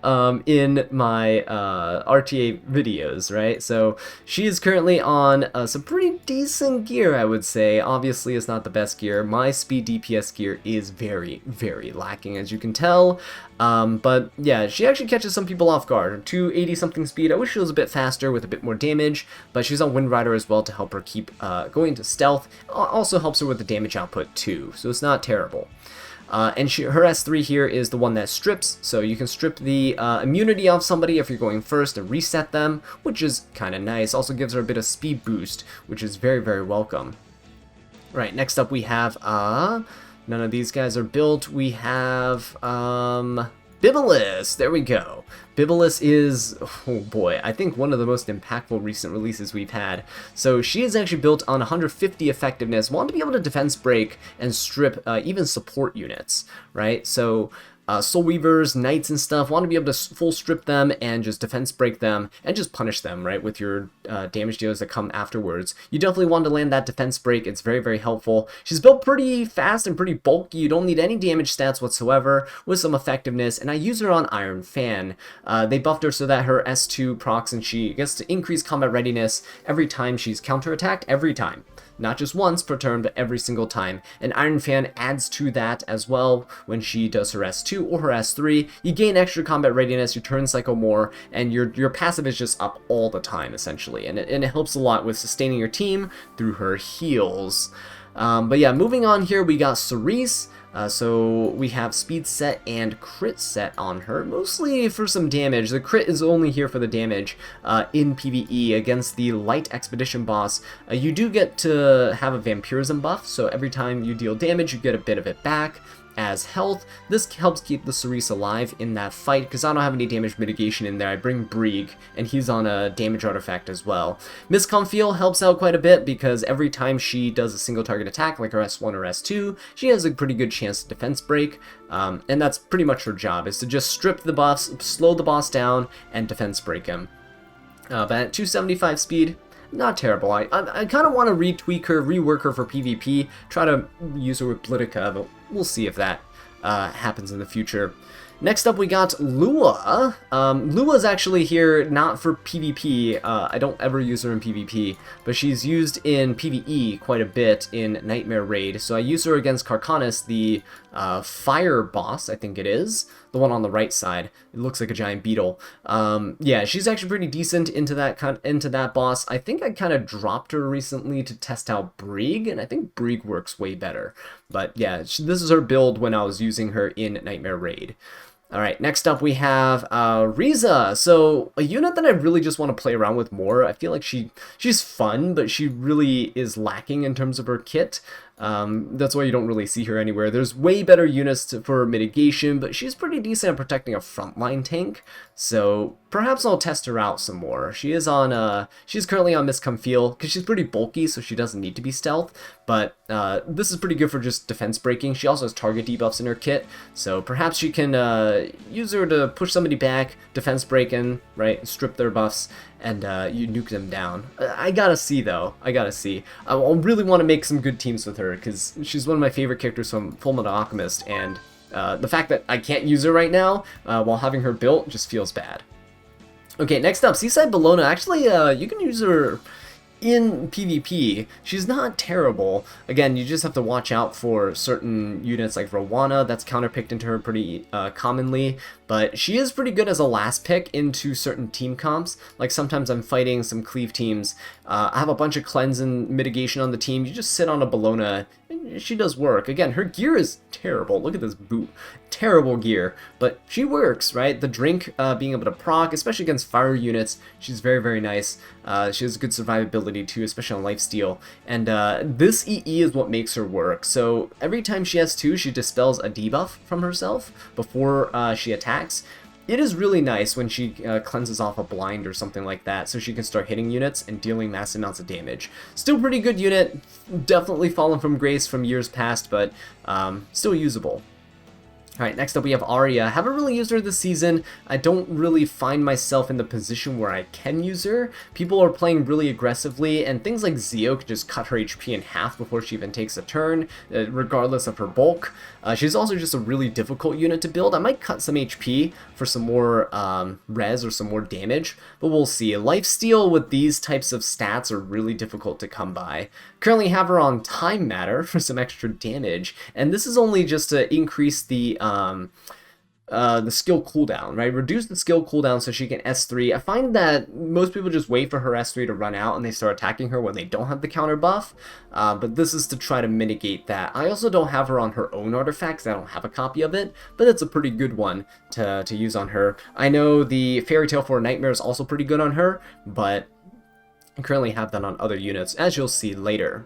in my RTA videos, right? So she is currently on some pretty decent gear, I would say. Obviously, it's not the best gear. My speed DPS gear is very, very lacking, as you can tell. But yeah, she actually catches some people off guard. 280-something speed. I wish she was a bit faster with a bit more damage, but she's on Wind Rider as well to help her keep going to stealth. Also helps her with the damage output too, so it's not terrible. And her S3 here is the one that strips, so you can strip the immunity off somebody if you're going first and reset them, which is kind of nice. Also gives her a bit of speed boost, which is very, very welcome. Right, next up we have, none of these guys are built. We have, Bibulus, there we go. Bibulus is, oh boy, I think one of the most impactful recent releases we've had. So she is actually built on 150 effectiveness, want to be able to defense break and strip even support units, right? So Soul Weavers, Knights and stuff, want to be able to full strip them and just defense break them and just punish them, right, with your damage deals that come afterwards. You definitely want to land that defense break. It's very, very helpful. She's built pretty fast and pretty bulky. You don't need any damage stats whatsoever with some effectiveness, and I use her on Iron Fan. They buffed her so that her S2 procs and she gets to increase combat readiness every time she's counterattacked, every time. Not just once per turn, but every single time. And Iron Fan adds to that as well when she does her S2 or her S3. You gain extra combat readiness, you turn cycle more, and your passive is just up all the time, essentially. And it helps a lot with sustaining your team through her heals. But yeah, moving on here, we got Cerise. So we have speed set and crit set on her, mostly for some damage. The crit is only here for the damage in PvE against the light expedition boss. You do get to have a vampirism buff, so every time you deal damage you get a bit of it back. as health. This helps keep the Cerise alive in that fight, because I don't have any damage mitigation in there. I bring Brieg, and he's on a damage artifact as well. Miss Confiel helps out quite a bit, because every time she does a single target attack, like her S1 or S2, she has a pretty good chance to defense break, and that's pretty much her job, is to just strip the buffs, slow the boss down, and defense break him. But at 275 speed, not terrible. I kind of want to retweak her, rework her for PvP, try to use her with Politica, but we'll see if that happens in the future. Next up, we got Lua. Lua's actually here not for PvP. I don't ever use her in PvP, but she's used in PvE quite a bit in Nightmare Raid. So I use her against Carcanus, the fire boss, I think it is. The one on the right side. It looks like a giant beetle. Yeah, she's actually pretty decent into that boss. I think I kind of dropped her recently to test out Brieg, and I think Brieg works way better. But yeah, this is her build when I was using her in Nightmare Raid. Alright, next up we have Riza. So, a unit that I really just want to play around with more. I feel like she's fun, but she really is lacking in terms of her kit. That's why you don't really see her anywhere. There's way better units for mitigation, but she's pretty decent at protecting a frontline tank. So perhaps I'll test her out some more. She is on, she's currently on Miss Confiel, because she's pretty bulky, so she doesn't need to be stealth. But this is pretty good for just defense breaking. She also has target debuffs in her kit, so perhaps you can use her to push somebody back, defense breaking, right, strip their buffs, and you nuke them down. I gotta see, though. I gotta see. I really want to make some good teams with her, because she's one of my favorite characters from Fullmetal Alchemist, and the fact that I can't use her right now while having her built just feels bad. Okay, next up, Seaside Bellona. Actually, you can use her in PvP. She's not terrible. Again, you just have to watch out for certain units like Rowana. That's counterpicked into her pretty commonly, but she is pretty good as a last pick into certain team comps. Like sometimes I'm fighting some cleave teams. I have a bunch of cleanse and mitigation on the team. You just sit on a Bellona, and she does work. Again, her gear is terrible. Look at this boot. Terrible gear, but she works, right? The drink being able to proc, especially against fire units, she's very, very nice. She has good survivability too, especially on lifesteal. And this EE is what makes her work. So every time she has 2, she dispels a debuff from herself before she attacks. It is really nice when she cleanses off a blind or something like that, so she can start hitting units and dealing massive amounts of damage. Still pretty good unit, definitely fallen from grace from years past, but still usable. Alright, next up we have Aria. Haven't really used her this season. I don't really find myself in the position where I can use her. People are playing really aggressively, and things like Zio can just cut her HP in half before she even takes a turn, regardless of her bulk. She's also just a really difficult unit to build. I might cut some HP for some more res or some more damage, but we'll see. Lifesteal with these types of stats are really difficult to come by. Currently have her on Time Matter for some extra damage, and this is only just to increase the skill cooldown, right? Reduce the skill cooldown so she can S3. I find that most people just wait for her S3 to run out and they start attacking her when they don't have the counter buff, but this is to try to mitigate that. I also don't have her on her own artifacts. I don't have a copy of it, but it's a pretty good one to use on her. I know the Fairy Tale for Nightmare is also pretty good on her, but I currently have that on other units, as you'll see later.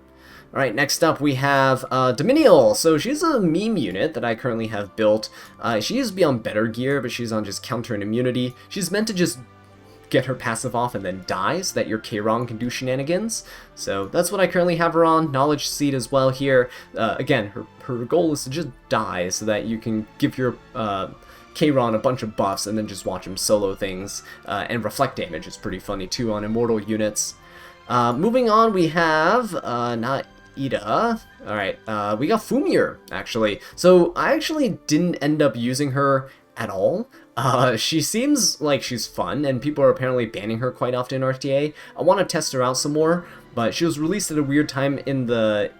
Alright, next up we have Dominial. So she's a meme unit that I currently have built. She used to be on better gear, but she's on just counter and immunity. She's meant to just get her passive off and then die so that your Kayron can do shenanigans. So that's what I currently have her on. Knowledge Seed as well here. Again, her goal is to just die so that you can give your Kayron a bunch of buffs and then just watch him solo things. And reflect damage is pretty funny too on immortal units. Moving on, we have not Ida. Alright, we got Fumir, actually. So I actually didn't end up using her at all. She seems like she's fun, and people are apparently banning her quite often in RTA. I want to test her out some more, but she was released at a weird time in the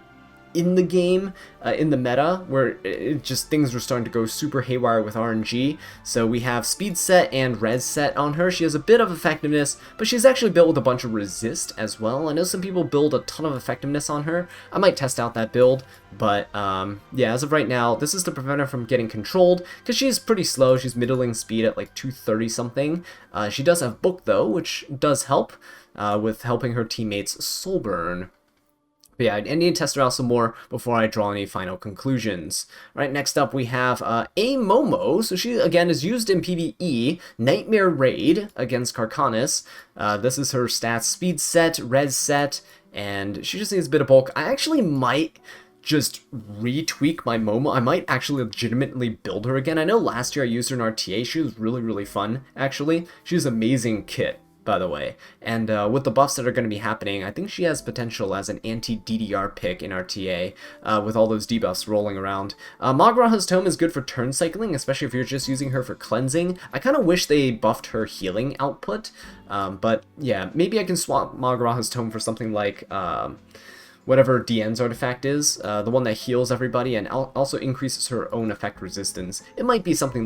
game, in the meta, where things were starting to go super haywire with RNG. So we have speed set and res set on her. She has a bit of effectiveness, but she's actually built with a bunch of resist as well. I know some people build a ton of effectiveness on her. I might test out that build, but yeah, as of right now, this is to prevent her from getting controlled, because she's pretty slow. She's middling speed at like 230 something. She does have book though, which does help with helping her teammates soul burn. But yeah, I need to test her out some more before I draw any final conclusions. Right, next up we have ae-Momo. So she, again, is used in PvE, Nightmare Raid against Carcanis. This is her stats, speed set, res set, and she just needs a bit of bulk. I actually might just retweak my Momo. I might actually legitimately build her again. I know last year I used her in RTA. She was really, really fun, actually. She's an amazing kit, by the way. And with the buffs that are going to be happening, I think she has potential as an anti-DDR pick in RTA with all those debuffs rolling around. Magraha's Tome is good for turn cycling, especially if you're just using her for cleansing. I kind of wish they buffed her healing output, but yeah, maybe I can swap Magraha's Tome for something like whatever Diane's artifact is, the one that heals everybody and also increases her own effect resistance. It might be something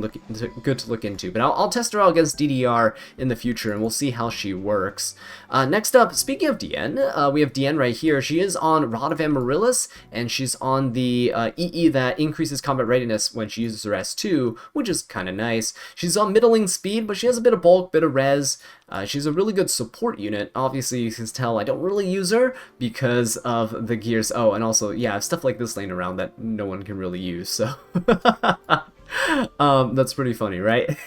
good to look into, but I'll test her out against DDR in the future, and we'll see how she works. Next up, speaking of Diane, we have Diane right here. She is on Rod of Amaryllis, and she's on the EE that increases combat readiness when she uses her S2, which is kind of nice. She's on middling speed, but she has a bit of bulk, bit of res. She's a really good support unit. Obviously, you can tell I don't really use her because of the gears. Oh, and also, yeah, stuff like this laying around that no one can really use, so... that's pretty funny, right?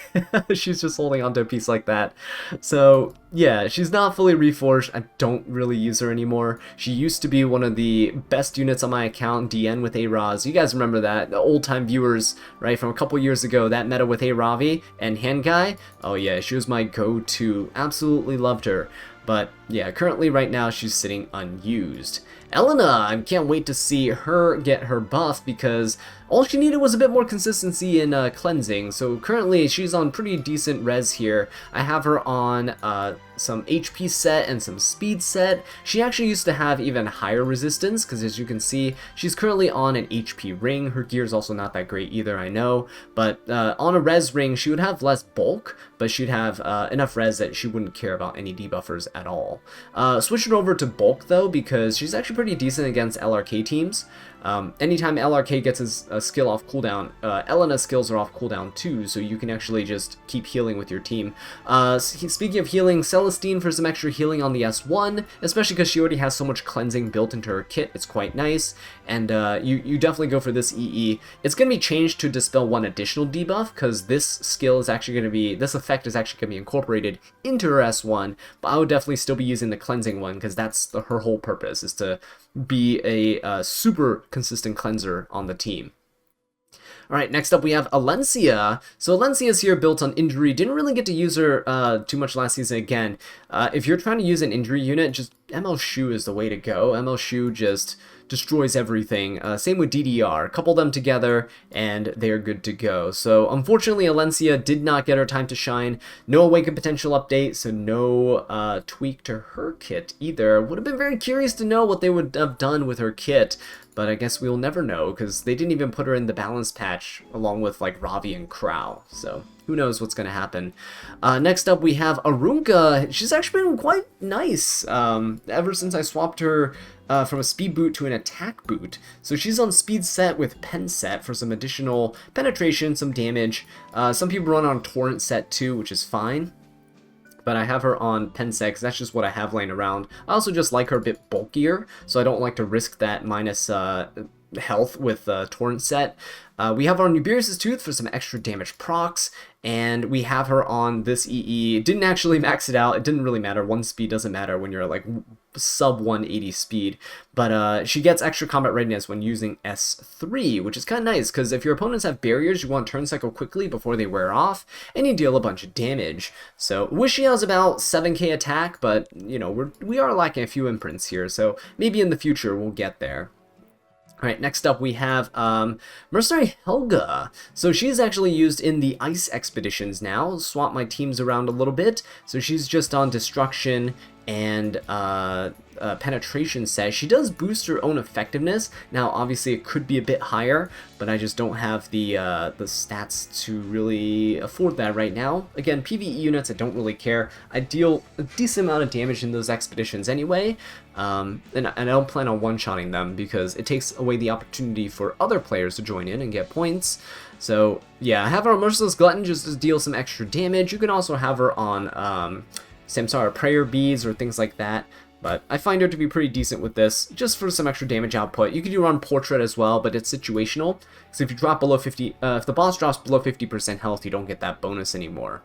She's just holding onto a piece like that. So, yeah, she's not fully reforged. I don't really use her anymore. She used to be one of the best units on my account, DN with A-Raz. You guys remember that, the old-time viewers, right, from a couple years ago, that meta with A-Ravi and Hangai? Oh yeah, she was my go-to. Absolutely loved her. But yeah, currently right now she's sitting unused. Elena, I can't wait to see her get her buff because all she needed was a bit more consistency in cleansing. So currently she's on pretty decent res here. I have her on some HP set and some speed set. She actually used to have even higher resistance because as you can see, she's currently on an HP ring. Her gear is also not that great either, I know. But on a res ring, she would have less bulk, but she'd have enough res that she wouldn't care about any debuffers at all. Switch it over to bulk though because she's actually pretty decent against LRK teams. Anytime LRK gets a skill off cooldown, Elena's skills are off cooldown too, so you can actually just keep healing with your team. Speaking of healing, Celestine for some extra healing on the S1, especially because she already has so much cleansing built into her kit. It's quite nice, and you definitely go for this EE. It's going to be changed to dispel one additional debuff, because this skill is actually going to be, this effect is actually going to be incorporated into her S1, but I would definitely still be using the cleansing one, because that's her whole purpose, is to be a super consistent cleanser on the team. Alright, next up we have Alencia. So Alencia's here built on injury. Didn't really get to use her too much last season again. If you're trying to use an injury unit, just ML Choux is the way to go. ML Choux just destroys everything. Same with DDR. Couple them together and they're good to go. So unfortunately Alencia did not get her time to shine. No Awakened Potential update, so no tweak to her kit either. Would have been very curious to know what they would have done with her kit. But I guess we'll never know, because they didn't even put her in the balance patch along with like Ravi and Crow. So who knows what's going to happen. Next up we have Arunka. She's actually been quite nice ever since I swapped her from a speed boot to an attack boot. So she's on speed set with pen set for some additional penetration, some damage. Some people run on torrent set too, which is fine. But I have her on pen set because that's just what I have laying around. I also just like her a bit bulkier, so I don't like to risk that minus health with torrent set. We have her on Nubirius' Tooth for some extra damage procs, and we have her on this EE. Didn't actually max it out. It didn't really matter. One speed doesn't matter when you're like sub 180 speed, but she gets extra combat readiness when using S3, which is kind of nice because if your opponents have barriers, you want to turn cycle quickly before they wear off, and you deal a bunch of damage. So wish she has about 7k attack, but you know we are lacking a few imprints here, so maybe in the future we'll get there. Alright, next up we have Mercenary Helga. So she's actually used in the ice expeditions now. Swap my teams around a little bit. So she's just on destruction and penetration set. She does boost her own effectiveness. Now obviously it could be a bit higher, but I just don't have the stats to really afford that right now. Again, PvE units I don't really care. I deal a decent amount of damage in those expeditions anyway, and I don't plan on one-shotting them because it takes away the opportunity for other players to join in and get points. So yeah, I have her on Merciless Glutton just to deal some extra damage. You can also have her on Samsara Prayer Beads or things like that. But I find her to be pretty decent with this, just for some extra damage output. You could do run Portrait as well, but it's situational. So if you drop below 50, if the boss drops below 50% health, you don't get that bonus anymore.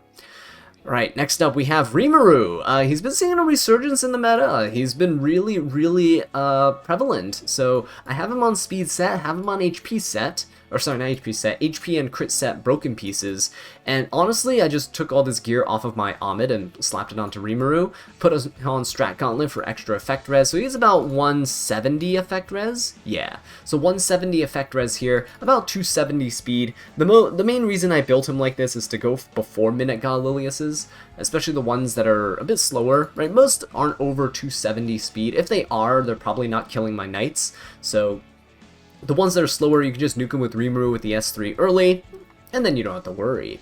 Alright, next up we have Rimuru. He's been seeing a resurgence in the meta. He's been really prevalent. So I have him on speed set, have him on HP set. Or sorry, not HP set, HP and crit set broken pieces. And honestly, I just took all this gear off of my Ahmed and slapped it onto Rimuru. Put it on Strat Gauntlet for extra effect res. So he's about 170 effect res. Yeah, so 170 effect res here, about 270 speed. The main reason I built him like this is to go before Minute God Lilias's, especially the ones that are a bit slower, right? Most aren't over 270 speed. If they are, they're probably not killing my knights. So the ones that are slower, you can just nuke them with Rimuru with the S3 early, and then you don't have to worry.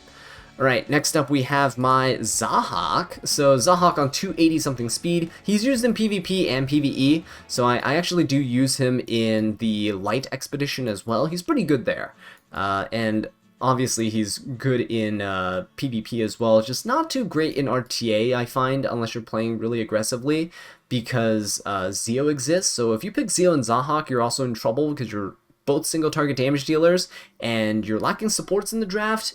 Alright, next up we have my Zahhak. So Zahhak on 280 something speed. He's used in PvP and PvE, so I actually do use him in the Light Expedition as well. He's pretty good there. And obviously he's good in PvP as well, just not too great in RTA, I find, unless you're playing really aggressively, because Zeo exists. So if you pick Zeo and Zahhak, you're also in trouble because you're both single target damage dealers, and you're lacking supports in the draft.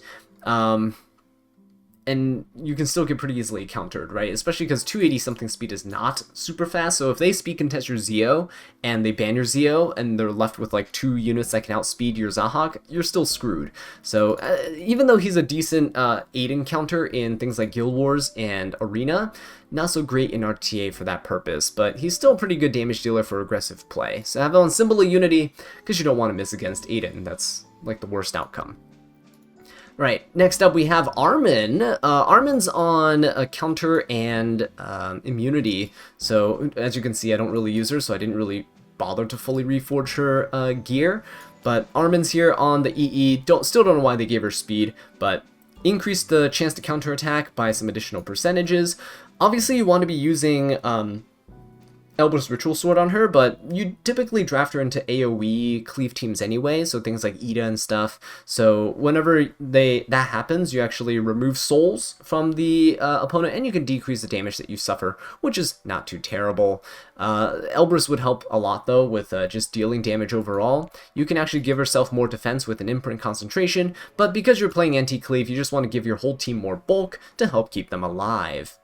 And you can still get pretty easily countered, right? Especially because 280 something speed is not super fast, so if they speed contest your Zeo, and they ban your Zeo, and they're left with like 2 units that can outspeed your Zahhak, you're still screwed. So even though he's a decent aid counter in things like Guild Wars and Arena, not so great in RTA for that purpose, but he's still a pretty good damage dealer for aggressive play. So have it on Symbol of Unity, because you don't want to miss against Aiden. That's like the worst outcome. Right, next up we have Armin. Armin's on a counter and immunity, so as you can see I don't really use her, so I didn't really bother to fully reforge her gear. But Armin's here on the EE, still don't know why they gave her speed, but increased the chance to counterattack by some additional percentages. Obviously you want to be using Elber's Ritual Sword on her, but you typically draft her into AoE cleave teams anyway, so things like Ida and stuff. So whenever that happens, you actually remove souls from the opponent, and you can decrease the damage that you suffer, which is not too terrible. Elbrus would help a lot though with just dealing damage overall. You can actually give herself more defense with an imprint concentration, but because you're playing anti-cleave, you just want to give your whole team more bulk to help keep them alive.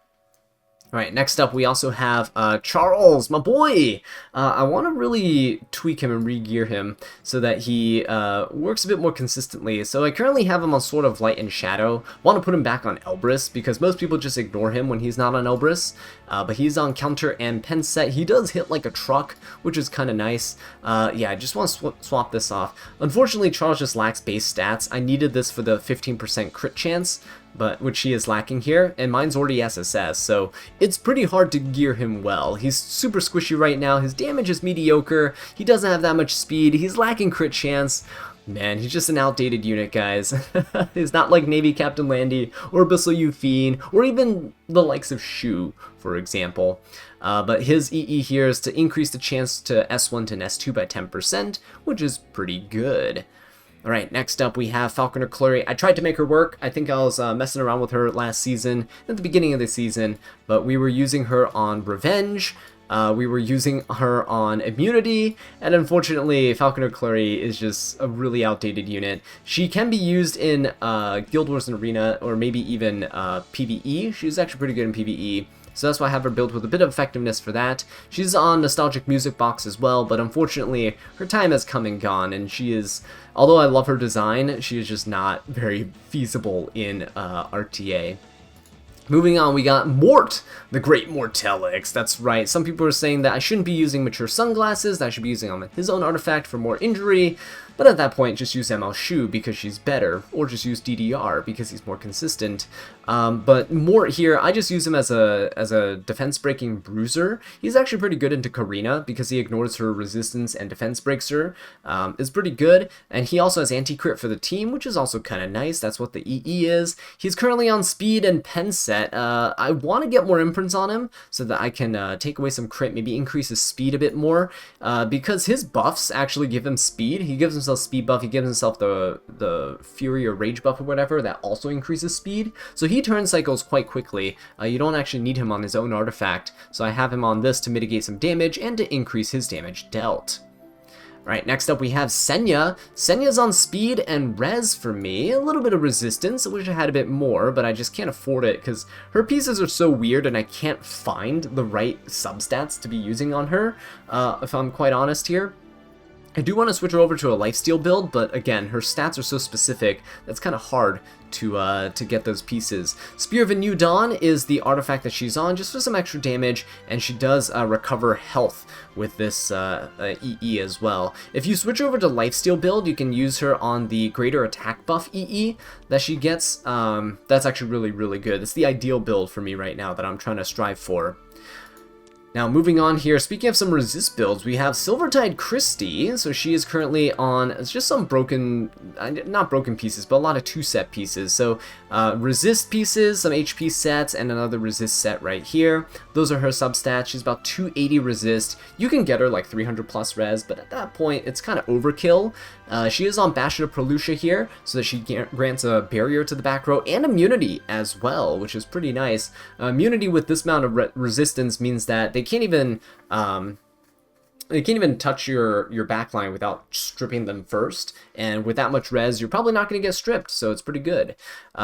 Alright, next up we also have Charles, my boy! I want to really tweak him and re-gear him so that he works a bit more consistently. So I currently have him on Sword of Light and Shadow. Want to put him back on Elbrus because most people just ignore him when he's not on Elbrus. But he's on counter and pen set. He does hit like a truck, which is kind of nice. Yeah, I just want to swap this off. Unfortunately, Charles just lacks base stats. I needed this for the 15% crit chance, but which he is lacking here, and mine's already SSS, so it's pretty hard to gear him well. He's super squishy right now, his damage is mediocre, he doesn't have that much speed, he's lacking crit chance. Man, he's just an outdated unit, guys. He's not like Navy Captain Landy, or Abyssal Euphine, or even the likes of Choux, for example. But his EE here is to increase the chance to S1 to S2 by 10%, which is pretty good. Alright, next up we have Falconer Kluri. I tried to make her work. I think I was messing around with her last season, at the beginning of the season, but we were using her on Revenge, we were using her on Immunity, and unfortunately Falconer Kluri is just a really outdated unit. She can be used in Guild Wars and Arena, or maybe even PvE. She's actually pretty good in PvE. So that's why I have her built with a bit of effectiveness for that. She's on Nostalgic Music Box as well, but unfortunately her time has come and gone, and she is, although I love her design, she is just not very feasible in RTA. Moving on, we got Mort, the Great Mortelix. That's right, some people are saying that I shouldn't be using Mature Sunglasses, that I should be using on his own artifact for more injury, but at that point just use ML Shu because she's better, or just use DDR because he's more consistent. But Mort here, I just use him as a defense-breaking bruiser. He's actually pretty good into Karina because he ignores her resistance and defense breaks her. Is pretty good, and he also has anti-crit for the team, which is also kind of nice. That's what the EE is. He's currently on speed and pen set. I want to get more imprints on him so that I can take away some crit, maybe increase his speed a bit more, because his buffs actually give him speed. He gives himself himself speed buff. He gives himself the fury or rage buff or whatever that also increases speed. So he turn cycles quite quickly. You don't actually need him on his own artifact. So I have him on this to mitigate some damage and to increase his damage dealt. Alright, next up we have Senya. Senya's on speed and res for me. A little bit of resistance. I wish I had a bit more, but I just can't afford it because her pieces are so weird and I can't find the right substats to be using on her, if I'm quite honest here. I do want to switch her over to a lifesteal build, but again, her stats are so specific, that's kind of hard to get those pieces. Spear of a New Dawn is the artifact that she's on, just for some extra damage, and she does recover health with this EE as well. If you switch over to lifesteal build, you can use her on the greater attack buff EE that she gets. That's actually really, really good. It's the ideal build for me right now that I'm trying to strive for. Now, moving on here, speaking of some resist builds, we have Silvertide Christy. So she is currently on just some broken, not broken pieces, but a lot of two-set pieces. So resist pieces, some HP sets, and another resist set right here. Those are her substats. She's about 280 resist. You can get her like 300 plus res, but at that point, it's kind of overkill. She is on Bastion of Prolucia here, so that she grants a barrier to the back row and immunity as well, which is pretty nice. Immunity with this amount of resistance means that they can't even touch your backline without stripping them first, and with that much res, you're probably not going to get stripped, so it's pretty good.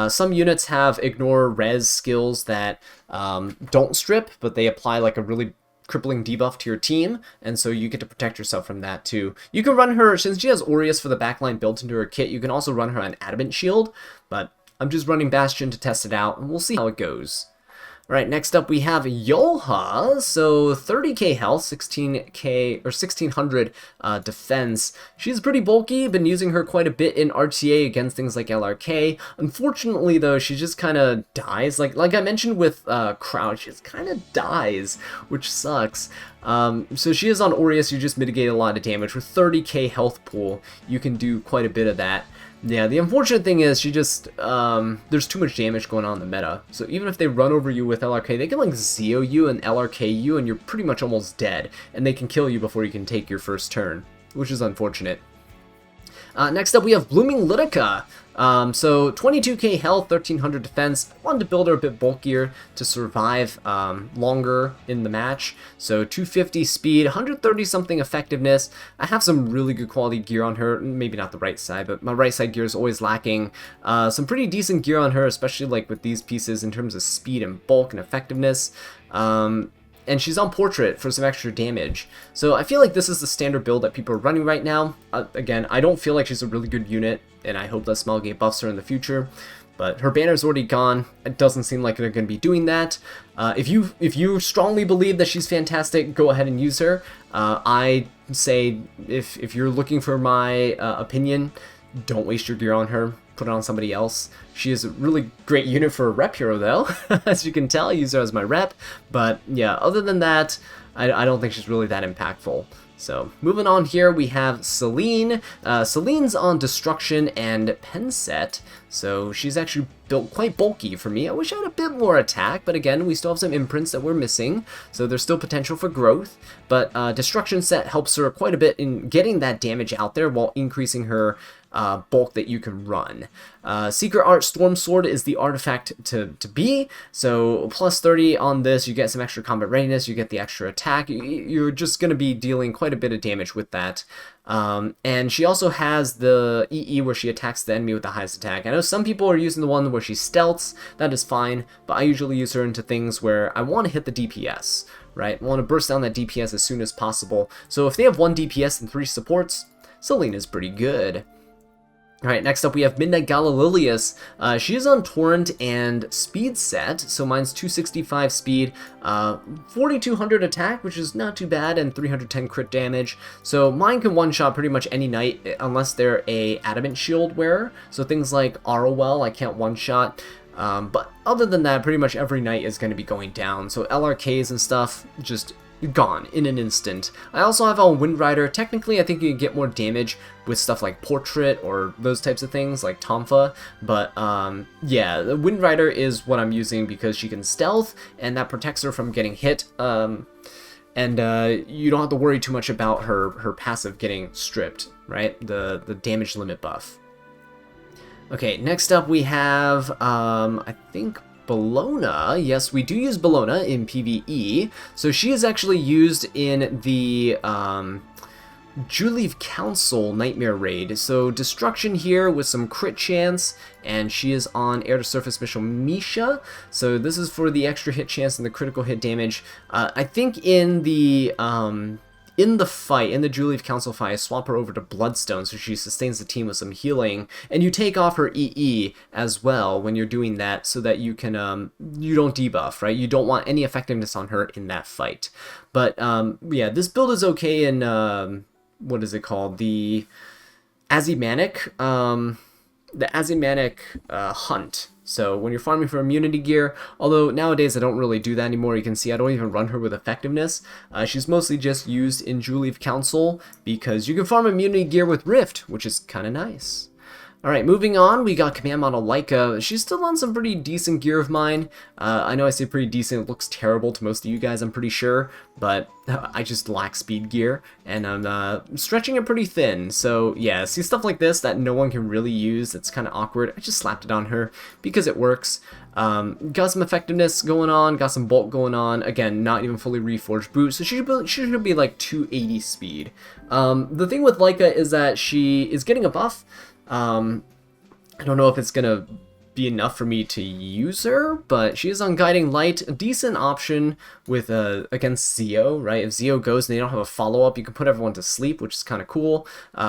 Some units have ignore res skills that don't strip, but they apply like a really crippling debuff to your team, and so you get to protect yourself from that too. You can run her, since she has Aureus for the backline built into her kit, you can also run her on Adamant Shield, but I'm just running Bastion to test it out, and we'll see how it goes. Alright, next up we have Yolha, so 30k health, 16k, or 1600 defense. She's pretty bulky, been using her quite a bit in RTA against things like LRK. Unfortunately though, she just kind of dies, like I mentioned with Crouch, she just kind of dies, which sucks. So she is on Aureus, you just mitigate a lot of damage. With 30k health pool, you can do quite a bit of that. Yeah, the unfortunate thing is she just, there's too much damage going on in the meta. So even if they run over you with LRK, they can like Zeo you and LRK you and you're pretty much almost dead. And they can kill you before you can take your first turn, which is unfortunate. Next up we have Blooming Litica. So 22k health, 1300 defense. I wanted to build her a bit bulkier to survive longer in the match. So 250 speed, 130 something effectiveness. I have some really good quality gear on her. Maybe not the right side, but my right side gear is always lacking. Some pretty decent gear on her, especially like with these pieces in terms of speed and bulk and effectiveness. And she's on Portrait for some extra damage. So I feel like this is the standard build that people are running right now. Again, I don't feel like she's a really good unit, and I hope that Smelgate buffs her in the future. But her banner's already gone. It doesn't seem like they're going to be doing that. If you strongly believe that she's fantastic, go ahead and use her. I say if you're looking for my opinion, don't waste your gear on her. Put it on somebody else. She is a really great unit for a rep hero though. As you can tell, I use her as my rep. But yeah, other than that, I don't think she's really that impactful. So moving on here, we have Celine. Celine's on Destruction and Pen Set. So she's actually built quite bulky for me. I wish I had a bit more attack, but again, we still have some imprints that we're missing. So there's still potential for growth. But Destruction Set helps her quite a bit in getting that damage out there while increasing her bulk that you can run. Secret Art Storm Sword is the artifact to be, so plus 30 on this, you get some extra combat readiness, you get the extra attack, you're just going to be dealing quite a bit of damage with that. And she also has the EE where she attacks the enemy with the highest attack. I know some people are using the one where she stealths, that is fine, but I usually use her into things where I want to hit the DPS, right? I want to burst down that DPS as soon as possible. So if they have 1 DPS and 3 supports, Celine is pretty good. Alright, next up we have Midnight Gala Lilias. She is on Torrent and Speed set, so mine's 265 speed, 4200 attack, which is not too bad, and 310 crit damage. So mine can one-shot pretty much any knight, unless they're a Adamant Shield wearer. So things like Arowell, I can't one-shot. But other than that, pretty much every knight is going to be going down. So LRKs and stuff, just gone in an instant. I also have on Wind Rider. Technically, I think you can get more damage with stuff like Portrait or those types of things like Tonfa, but yeah, the Wind Rider is what I'm using because she can stealth and that protects her from getting hit. and you don't have to worry too much about her passive getting stripped, right? The damage limit buff. Okay, next up we have, I think, Bellona. Yes, we do use Bellona in PvE. So she is actually used in the Juleeve Council Nightmare Raid. So destruction here with some crit chance, and she is on Air to Surface Mission Misha. So this is for the extra hit chance and the critical hit damage. I think in the fight, in the Juleeve Council fight, I swap her over to Bloodstone so she sustains the team with some healing, and you take off her EE as well when you're doing that so that you can, you don't debuff, right? You don't want any effectiveness on her in that fight. But, yeah, this build is okay in, what is it called? The ae-Manic, hunt. So when you're farming for immunity gear, although nowadays I don't really do that anymore, you can see I don't even run her with effectiveness. She's mostly just used in Juleeve Council because you can farm immunity gear with Rift, which is kind of nice. Alright, moving on, we got Command Model Leica. She's still on some pretty decent gear of mine. I know I say pretty decent, it looks terrible to most of you guys, I'm pretty sure, but I just lack speed gear, and I'm stretching it pretty thin. So yeah, see stuff like this that no one can really use, that's kind of awkward, I just slapped it on her because it works. Got some effectiveness going on, got some bulk going on, again, not even fully reforged boot, so she should be like 280 speed. The thing with Leica is that she is getting a buff. I don't know if it's gonna be enough for me to use her, but she is on Guiding Light, a decent option with against Zeo, right? If Zeo goes and they don't have a follow-up, you can put everyone to sleep, which is kind of cool.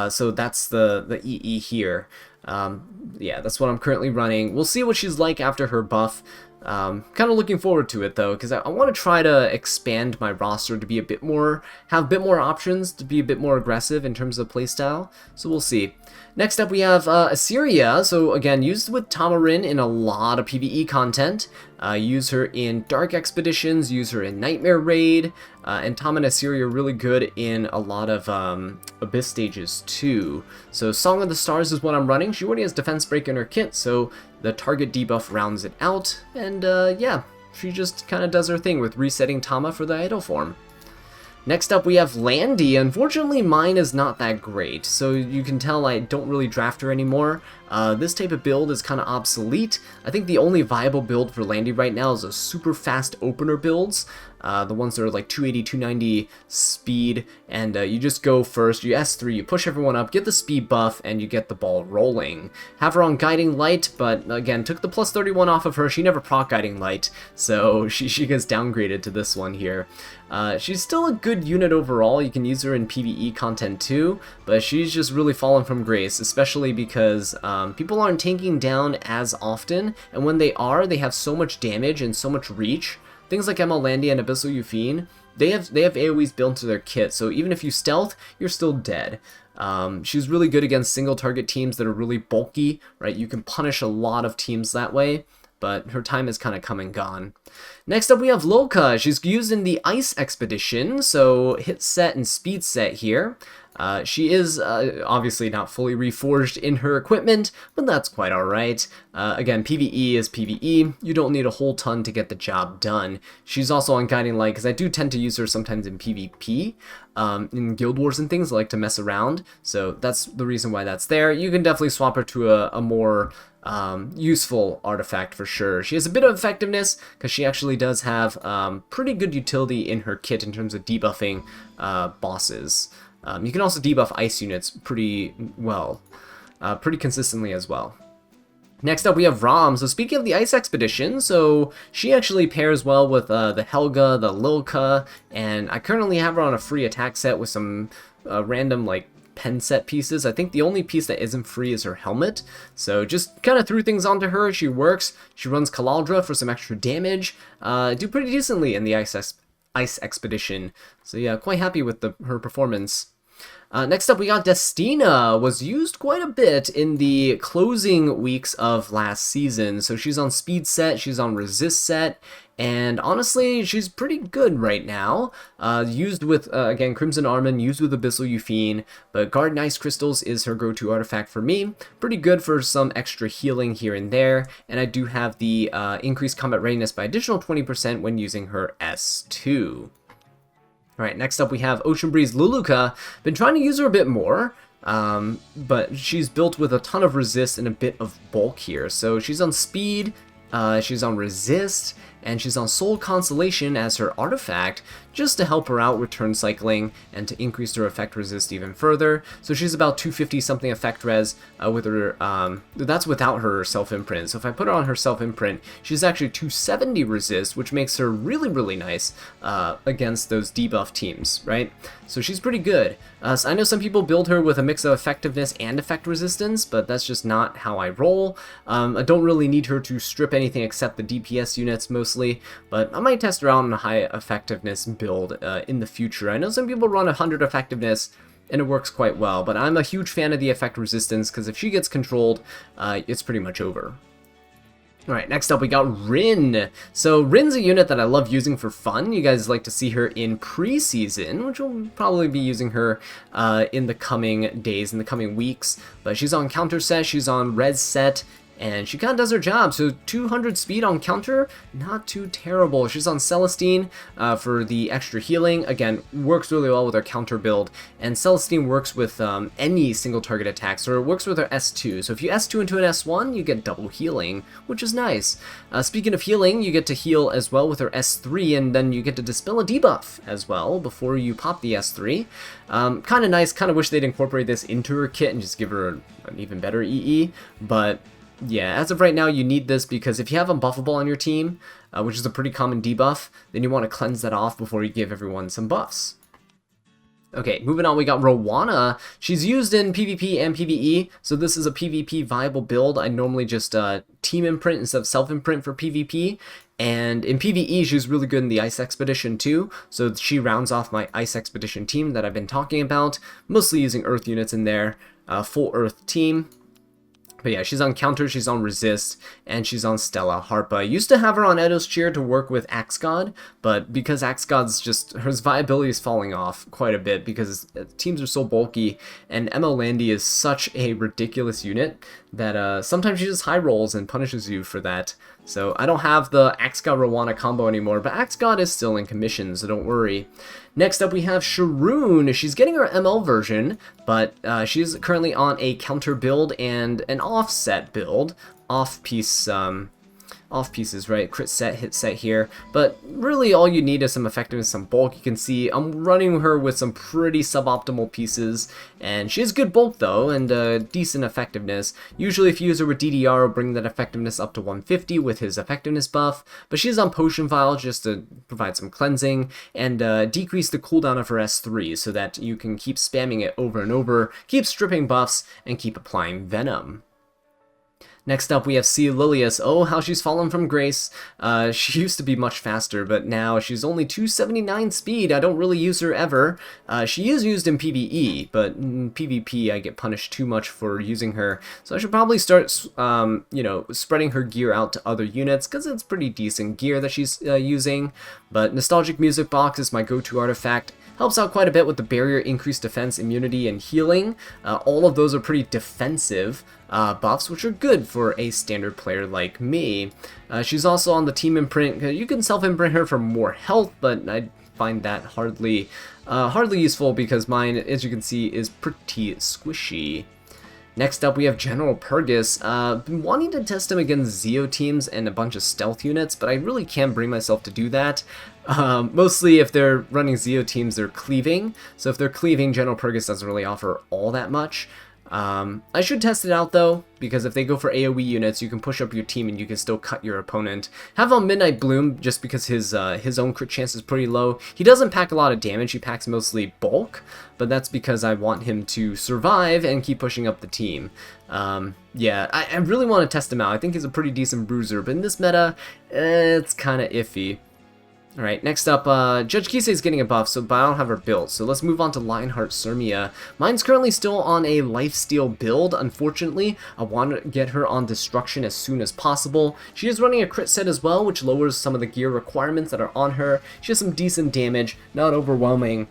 So that's the EE here. Yeah, that's what I'm currently running. We'll see what she's like after her buff. Kind of looking forward to it though, because I want to try to expand my roster to be a bit more, have a bit more options, to be a bit more aggressive in terms of playstyle. So we'll see. Next up we have Iseria, so again, used with Tamarinne in a lot of PvE content. Use her in Dark Expeditions, use her in Nightmare Raid, and Tom and Iseria are really good in a lot of Abyss stages too. So Song of the Stars is what I'm running. She already has Defense Break in her kit, so the target debuff rounds it out, and yeah, she just kind of does her thing with resetting Tama for the idol form. Next up we have Landy. Unfortunately mine is not that great, so you can tell I don't really draft her anymore. This type of build is kind of obsolete. I think the only viable build for Landy right now is a super fast opener builds. The ones that are like 280, 290 speed, and you just go first, you S3, you push everyone up, get the speed buff, and you get the ball rolling. Have her on Guiding Light, but again, took the plus 31 off of her. She never proc Guiding Light, so she gets downgraded to this one here. She's still a good unit overall. You can use her in PvE content too, but she's just really fallen from grace, especially because people aren't tanking down as often, and when they are, they have so much damage and so much reach. Things like ML Landy and Abyssal Yufine, they have AoEs built into their kit, so even if you stealth, you're still dead. She's really good against single target teams that are really bulky, right? You can punish a lot of teams that way, but her time is kind of come and gone. Next up we have Lilka. She's used in the Ice Expedition, so hit set and speed set here. She is obviously not fully reforged in her equipment, but that's quite alright. Again, PvE is PvE. You don't need a whole ton to get the job done. She's also on Guiding Light, because I do tend to use her sometimes in PvP. In Guild Wars and things, I like to mess around, so that's the reason why that's there. You can definitely swap her to a more useful artifact for sure. She has a bit of effectiveness, because she actually does have pretty good utility in her kit in terms of debuffing bosses. You can also debuff ice units pretty well, pretty consistently as well. Next up we have Rom. So speaking of the Ice Expedition, so she actually pairs well with the Helga, the Lilka, and I currently have her on a free attack set with some random like pen set pieces. I think the only piece that isn't free is her helmet, so just kind of threw things onto her. She works. She runs Kalaldra for some extra damage. Do pretty decently in the Ice Expedition, so yeah, quite happy with her performance. Next up we got Destina. Was used quite a bit in the closing weeks of last season, so she's on speed set, she's on resist set, and honestly she's pretty good right now. Used with again Crimson Armand, used with Abyssal Yufine, but Guardian Ice Crystals is her go-to artifact for me. Pretty good for some extra healing here and there, and I do have the increased combat readiness by additional 20% when using her S2. Alright, next up we have Ocean Breeze Luluka. Been trying to use her a bit more, but she's built with a ton of resist and a bit of bulk here. So she's on speed, she's on resist, and she's on Soul Consolation as her artifact, just to help her out with turn cycling and to increase her effect resist even further. So she's about 250 something effect res with her, that's without her self-imprint. So if I put her on her self-imprint, she's actually 270 resist, which makes her really, really nice against those debuff teams, right? So she's pretty good. So I know some people build her with a mix of effectiveness and effect resistance, but that's just not how I roll. I don't really need her to strip anything except the DPS units mostly, but I might test her out in a high effectiveness build in the future. I know some people run 100 effectiveness and it works quite well, but I'm a huge fan of the effect resistance because if she gets controlled, it's pretty much over. Alright, next up we got Rin. So Rin's a unit that I love using for fun. You guys like to see her in preseason, which we'll probably be using her in the coming days, in the coming weeks. But she's on counter set, she's on res set, and she kind of does her job. So 200 speed on counter, not too terrible. She's on Celestine for the extra healing. Again, works really well with her counter build. And Celestine works with any single target attack, so it works with her S2. So if you S2 into an S1, you get double healing, which is nice. Speaking of healing, you get to heal as well with her S3, and then you get to dispel a debuff as well before you pop the S3. Kind of nice, kind of wish they'd incorporate this into her kit and just give her an even better EE, but yeah, as of right now, you need this because if you have Unbuffable on your team, which is a pretty common debuff, then you want to cleanse that off before you give everyone some buffs. Okay, moving on, we got Rowana. She's used in PvP and PvE, so this is a PvP viable build. I normally just team imprint instead of self-imprint for PvP, and in PvE, she's really good in the Ice Expedition too, so she rounds off my Ice Expedition team that I've been talking about, mostly using Earth units in there, full Earth team. But yeah, she's on counter, she's on resist, and she's on Stella Harpa. I used to have her on Edo's Cheer to work with Axe God, but because Axe God's just, her viability is falling off quite a bit because teams are so bulky, and ML Landy is such a ridiculous unit that sometimes she just high rolls and punishes you for that. So I don't have the Axe God Rowana combo anymore, but Axe God is still in commission, so don't worry. Next up we have Sharoon. She's getting her ML version, but she's currently on a counter build and an offset build. Off pieces, right? Crit set, hit set here. But really all you need is some effectiveness, some bulk. You can see I'm running her with some pretty suboptimal pieces, and she has good bulk though, and decent effectiveness. Usually if you use her with DDR, it'll bring that effectiveness up to 150 with his effectiveness buff, but she's on Potion Vial just to provide some cleansing, and decrease the cooldown of her S3 so that you can keep spamming it over and over, keep stripping buffs, and keep applying Venom. Next up, we have Lilias. Oh, how she's fallen from grace. She used to be much faster, but now she's only 279 speed. I don't really use her ever. She is used in PvE, but in PvP, I get punished too much for using her. So I should probably start, you know, spreading her gear out to other units, because it's pretty decent gear that she's using. But Nostalgic Music Box is my go-to artifact. Helps out quite a bit with the barrier, increased defense, immunity, and healing. All of those are pretty defensive buffs, which are good for a standard player like me. She's also on the team imprint. You can self-imprint her for more health, but I find that hardly useful because mine, as you can see, is pretty squishy. Next up, we have General Purgus. Been wanting to test him against Zeo teams and a bunch of stealth units, but I really can't bring myself to do that. Mostly if they're running Zeo teams, they're cleaving. So if they're cleaving, General Purgus doesn't really offer all that much. I should test it out though, because if they go for AoE units, you can push up your team and you can still cut your opponent. Have on Midnight Bloom just because his own crit chance is pretty low. He doesn't pack a lot of damage, he packs mostly bulk, but that's because I want him to survive and keep pushing up the team. Yeah, I really want to test him out. I think he's a pretty decent bruiser, but in this meta, it's kind of iffy. Alright, next up, Judge Kisei is getting a buff, but I don't have her built, so let's move on to Lionheart Cermia. Mine's currently still on a lifesteal build, unfortunately. I want to get her on Destruction as soon as possible. She is running a crit set as well, which lowers some of the gear requirements that are on her. She has some decent damage, not overwhelming.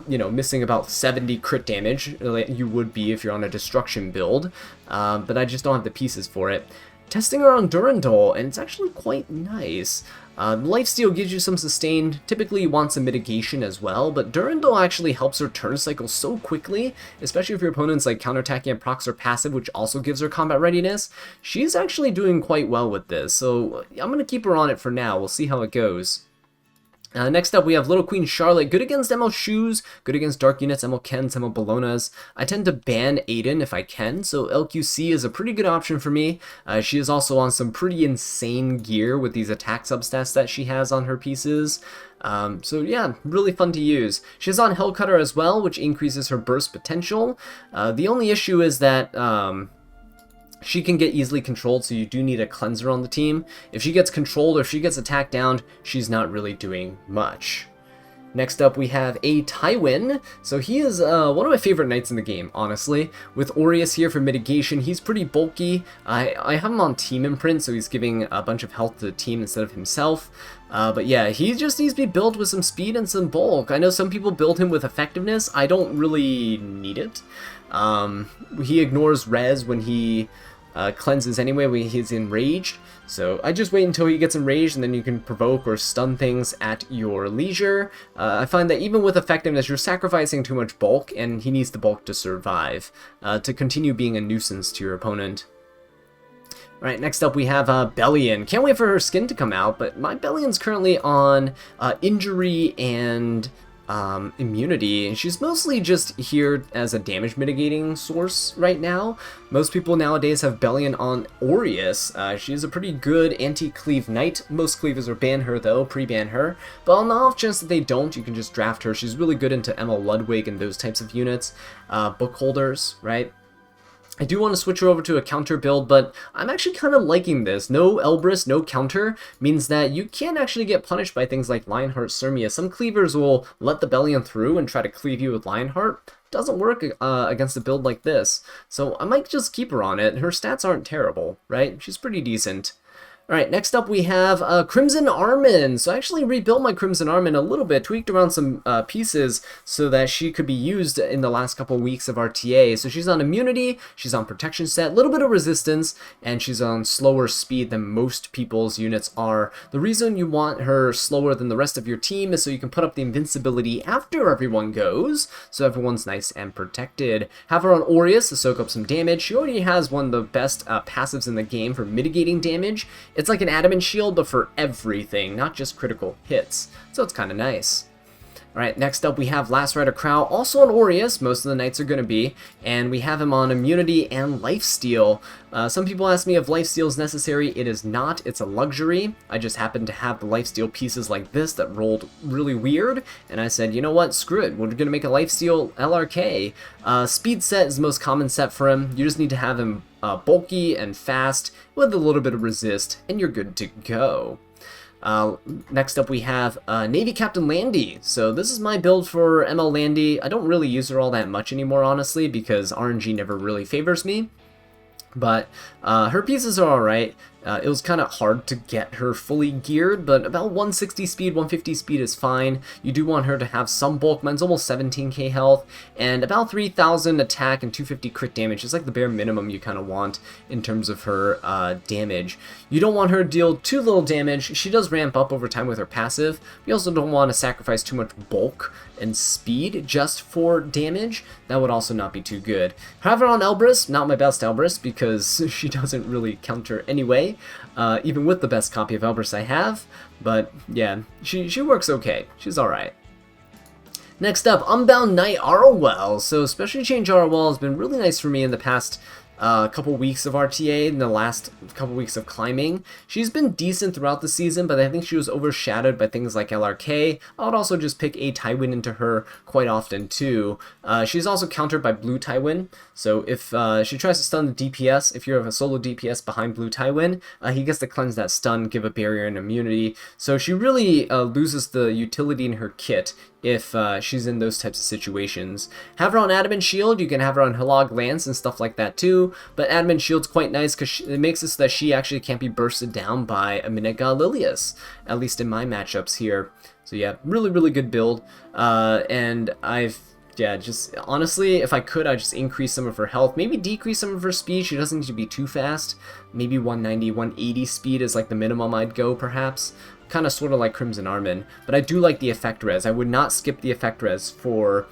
You know, missing about 70 crit damage, like you would be if you're on a Destruction build, but I just don't have the pieces for it. Testing her on Durandal, and it's actually quite nice. Lifesteal gives you some sustain. Typically you want some mitigation as well, but Durandal actually helps her turn cycle so quickly, especially if your opponent's like counterattacking and procs or passive, which also gives her combat readiness. She's actually doing quite well with this, so I'm going to keep her on it for now. We'll see how it goes. Next up, we have Little Queen Charlotte, good against ML Choux, good against Dark Units, ML Kens, ML Bellonas. I tend to ban Aiden if I can, so LQC is a pretty good option for me. She is also on some pretty insane gear with these attack substats that she has on her pieces. So yeah, really fun to use. She's on Hellcutter as well, which increases her burst potential. The only issue is that she can get easily controlled, so you do need a cleanser on the team. If she gets controlled or if she gets attacked down, she's not really doing much. Next up, we have Tywin. So he is one of my favorite knights in the game, honestly. With Aureus here for mitigation, he's pretty bulky. I have him on team imprint, so he's giving a bunch of health to the team instead of himself. But yeah, he just needs to be built with some speed and some bulk. I know some people build him with effectiveness. I don't really need it. He ignores res when he cleanses anyway when he's enraged, so I just wait until he gets enraged and then you can provoke or stun things at your leisure. I find that even with effectiveness you're sacrificing too much bulk, and he needs the bulk to survive, to continue being a nuisance to your opponent. Alright, next up we have Bellion. Can't wait for her skin to come out, but my Bellion's currently on injury and immunity, and she's mostly just here as a damage mitigating source right now. Most people nowadays have Bellion on Aureus. She's a pretty good anti-cleave knight. Most cleavers are ban her though, pre-ban her, but on the off chance that they don't, you can just draft her. She's really good into ML Ludwig and those types of units, book holders, right? I do want to switch her over to a counter build, but I'm actually kind of liking this. No Elbrus, no counter, means that you can actually get punished by things like Lionheart, Cermia. Some cleavers will let the Bellion through and try to cleave you with Lionheart. Doesn't work against a build like this, so I might just keep her on it. Her stats aren't terrible, right? She's pretty decent. Alright, next up we have Crimson Armin. So I actually rebuilt my Crimson Armin a little bit, tweaked around some pieces so that she could be used in the last couple weeks of RTA. So she's on immunity, she's on protection set, a little bit of resistance, and she's on slower speed than most people's units are. The reason you want her slower than the rest of your team is so you can put up the invincibility after everyone goes, so everyone's nice and protected. Have her on Aureus to soak up some damage. She already has one of the best passives in the game for mitigating damage. It's like an adamant shield, but for everything, not just critical hits. So it's kind of nice. Alright, next up we have Last Rider Crow, also on Aureus, most of the knights are going to be, and we have him on immunity and lifesteal. Some people ask me if lifesteal is necessary. It is not, it's a luxury. I just happen to have the lifesteal pieces like this that rolled really weird, and I said, you know what, screw it, we're going to make a lifesteal LRK. Speed set is the most common set for him. You just need to have him bulky and fast with a little bit of resist, and you're good to go. Next up we have Navy Captain Landy. So this is my build for ML Landy. I don't really use her all that much anymore, honestly, because RNG never really favors me. But her pieces are alright. It was kind of hard to get her fully geared, but about 160 speed, 150 speed is fine. You do want her to have some bulk. Mine's almost 17k health, and about 3000 attack and 250 crit damage. It's like the bare minimum you kind of want in terms of her damage. You don't want her to deal too little damage. She does ramp up over time with her passive. You also don't want to sacrifice too much bulk and speed just for damage. That would also not be too good. Have her on Elbrus, not my best Elbrus, because she doesn't really counter anyway. Even with the best copy of Elbrus I have, but yeah, she works okay. She's alright. Next up, Unbound Knight Arwell. So Special Change Arwell has been really nice for me in the past couple weeks of RTA and the last couple weeks of climbing. She's been decent throughout the season, but I think she was overshadowed by things like LRK. I would also just pick Tywin into her quite often too. She's also countered by Blue Tywin, so if she tries to stun the DPS, if you have a solo DPS behind Blue Tywin, he gets to cleanse that stun, give a barrier and immunity. So she really loses the utility in her kit if she's in those types of situations. Have her on Adamant Shield, you can have her on Halag Lance and stuff like that too, but Adamant Shield's quite nice because it makes it so that she actually can't be bursted down by a Lilias, at least in my matchups here. So yeah, really, really good build, and yeah, just honestly, if I could, I'd just increase some of her health, maybe decrease some of her speed. She doesn't need to be too fast. Maybe 190, 180 speed is like the minimum I'd go, perhaps. kind of sort of like Crimson Armin, but I do like the effect res. I would not skip the effect res for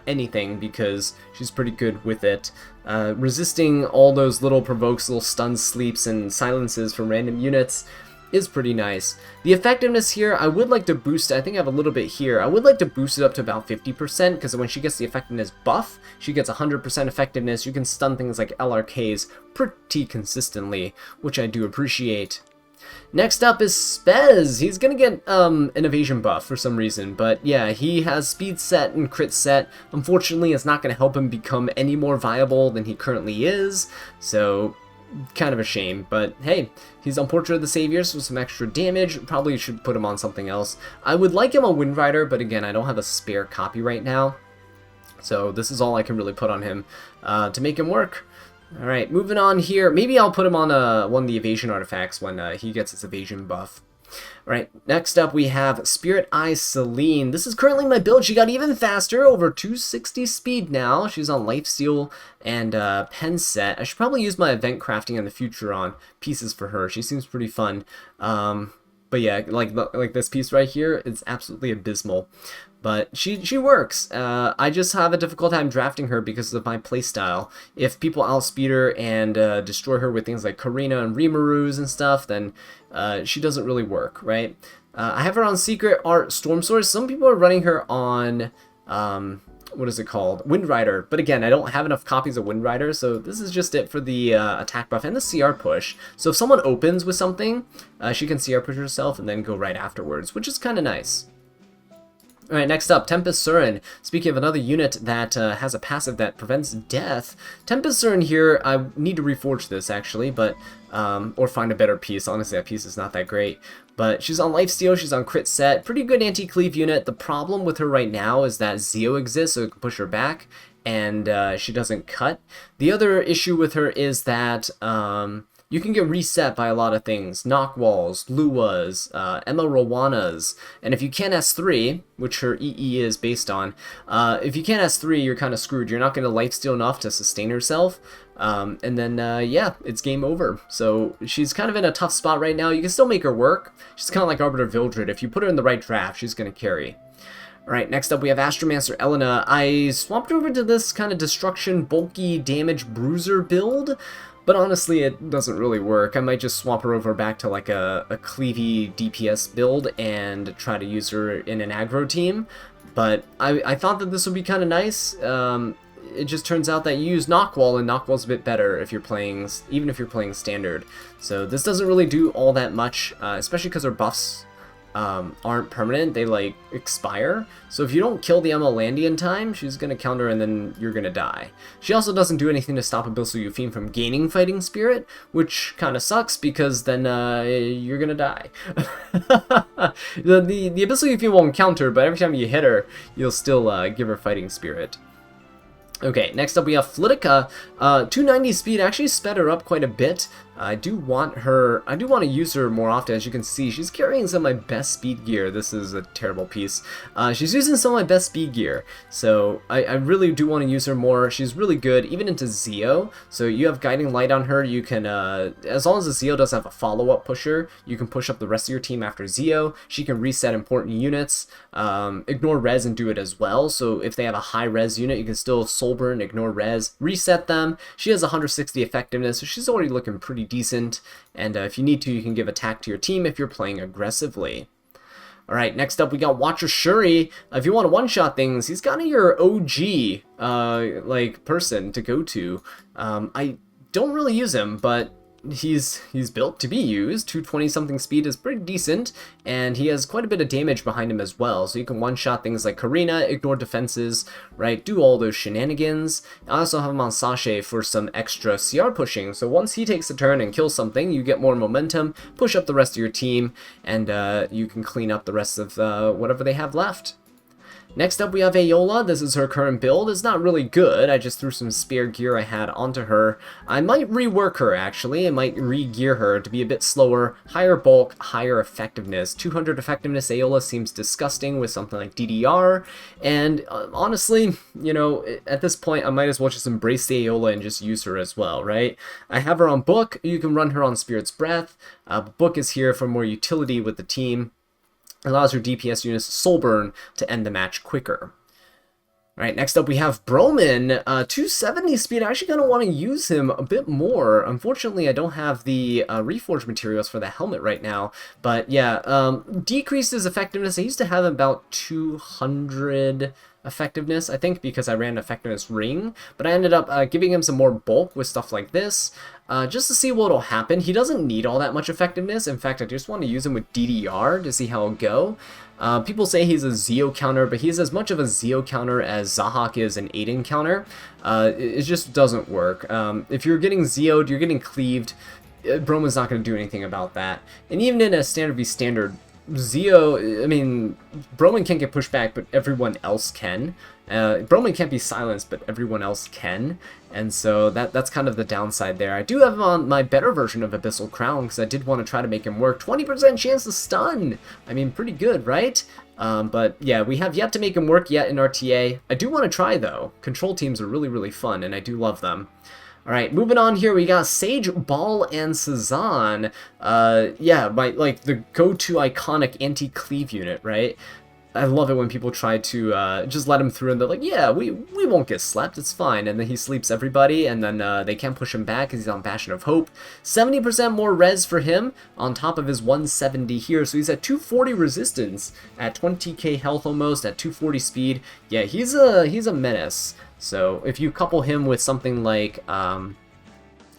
anything because she's pretty good with it. Resisting all those little provokes, little stuns, sleeps, and silences from random units is pretty nice. The effectiveness here, I would like to boost it. I think I have a little bit here. I would like to boost it up to about 50% because when she gets the effectiveness buff, she gets 100% effectiveness. You can stun things like LRKs pretty consistently, which I do appreciate. Next up is Spez. He's gonna get an evasion buff for some reason, but yeah, he has speed set and crit set. Unfortunately, it's not gonna help him become any more viable than he currently is, so kind of a shame, but hey, he's on Portrait of the Saviors with some extra damage. Probably should put him on something else. I would like him on Windrider, but again, I don't have a spare copy right now, so this is all I can really put on him to make him work. Alright, moving on here. Maybe I'll put him on one of the evasion artifacts when he gets his evasion buff. Alright, next up we have Spirit Eye Celine. This is currently my build. She got even faster, over 260 speed now. She's on Lifesteal and Pen Set. I should probably use my event crafting in the future on pieces for her. She seems pretty fun. But yeah, like this piece right here, it's absolutely abysmal. But she works. I just have a difficult time drafting her because of my playstyle. If people outspeed her and destroy her with things like Karina and Rimarus and stuff, then she doesn't really work, right? I have her on Secret Art Storm Source. Some people are running her on, what is it called? Windrider. But again, I don't have enough copies of Windrider, so this is just it for the attack buff and the CR push. So if someone opens with something, she can CR push herself and then go right afterwards, which is kind of nice. Alright, next up, Tempest Surin. Speaking of another unit that has a passive that prevents death, Tempest Surin here, I need to reforge this actually, but or find a better piece. Honestly, that piece is not that great. But she's on Lifesteal, she's on Crit Set, pretty good anti-cleave unit. The problem with her right now is that Zeo exists, so it can push her back, and she doesn't cut. The other issue with her is that you can get reset by a lot of things. Nahkwols, Luas, Emma Rowanas, and if you can't S3, which her EE is based on, if you can't S3, you're kind of screwed. You're not going to lifesteal enough to sustain herself, and then, yeah, it's game over. So she's kind of in a tough spot right now. You can still make her work. She's kind of like Arbiter Vildred. If you put her in the right draft, she's going to carry. Alright, next up we have Astromancer Elena. I swapped over to this kind of destruction, bulky, damage bruiser build, but honestly it doesn't really work. I might just swap her over back to like a cleavy DPS build and try to use her in an aggro team, but I thought that this would be kind of nice. It just turns out that you use Nahkwol, and Nahkwol's a bit better if you're playing, even if you're playing standard. So this doesn't really do all that much, especially because her buffs aren't permanent, they like expire. So if you don't kill the Emma Landy in time, she's gonna counter and then you're gonna die. She also doesn't do anything to stop Abyssal Eupheme from gaining Fighting Spirit, which kind of sucks because then you're gonna die. the Abyssal Eupheme won't counter, but every time you hit her, you'll still give her Fighting Spirit. Okay, next up we have Flitica. 290 speed, actually sped her up quite a bit. I do want to use her more often. As you can see, she's carrying some of my best speed gear. This is a terrible piece. She's using some of my best speed gear, so I really do want to use her more. She's really good, even into Zeo. So you have Guiding Light on her. You can, as long as the Zeo doesn't have a follow-up pusher, you can push up the rest of your team after Zeo. She can reset important units, ignore res and do it as well. So if they have a high res unit, you can still soul burn, ignore res, reset them. She has 160 effectiveness, so she's already looking pretty decent, and if you need to, you can give attack to your team if you're playing aggressively. Alright, next up we got Watcher Schuri. If you want to one-shot things, he's kind of your OG, like, person to go to. I don't really use him, but he's built to be used. 220-something speed is pretty decent, and he has quite a bit of damage behind him as well, so you can one-shot things like Karina, ignore defenses, right, do all those shenanigans. I also have him on Sashay for some extra CR pushing, so once he takes a turn and kills something, you get more momentum, push up the rest of your team, and you can clean up the rest of whatever they have left. Next up we have Aola. This is her current build. It's not really good. I just threw some spare gear I had onto her. I might rework her actually. I might re-gear her to be a bit slower, higher bulk, higher effectiveness. 200 effectiveness Aola seems disgusting with something like DDR, and honestly, you know, at this point I might as well just embrace the Aola and just use her as well, right? I have her on Book. You can run her on Spirit's Breath. Book is here for more utility with the team. Allows your DPS units soul burn to end the match quicker. Alright, next up we have Broman, 270 speed. I actually kind of want to use him a bit more. Unfortunately, I don't have the reforged materials for the helmet right now. But yeah, decreased his effectiveness. I used to have about 200 effectiveness, I think, because I ran effectiveness ring. But I ended up giving him some more bulk with stuff like this, just to see what will happen. He doesn't need all that much effectiveness. In fact, I just want to use him with DDR to see how it'll go. People say he's a Zeo counter, but he's as much of a Zeo counter as Zahak is an Aiden counter. It just doesn't work. If you're getting Zeo'd, you're getting cleaved, Broman's not going to do anything about that. And even in a standard v standard, Zeo, I mean, Broman can't get pushed back, but everyone else can. Broman can't be silenced, but everyone else can. And so that's kind of the downside there. I do have him on my better version of Abyssal Crown, because I did want to try to make him work. 20% chance to stun! I mean, pretty good, right? But yeah, we have yet to make him work yet in RTA. I do want to try, though. Control teams are really, really fun, and I do love them. Alright, moving on here, we got Sage, Ball, and Cezanne. Yeah, like, the go-to iconic anti-cleave unit, right? I love it when people try to just let him through and they're like, yeah, we won't get slept, it's fine. And then he sleeps everybody, and then they can't push him back because he's on Bastion of Hope. 70% more res for him on top of his 170 here, so he's at 240 resistance, at 20k health almost, at 240 speed. Yeah, he's a menace. So if you couple him with something like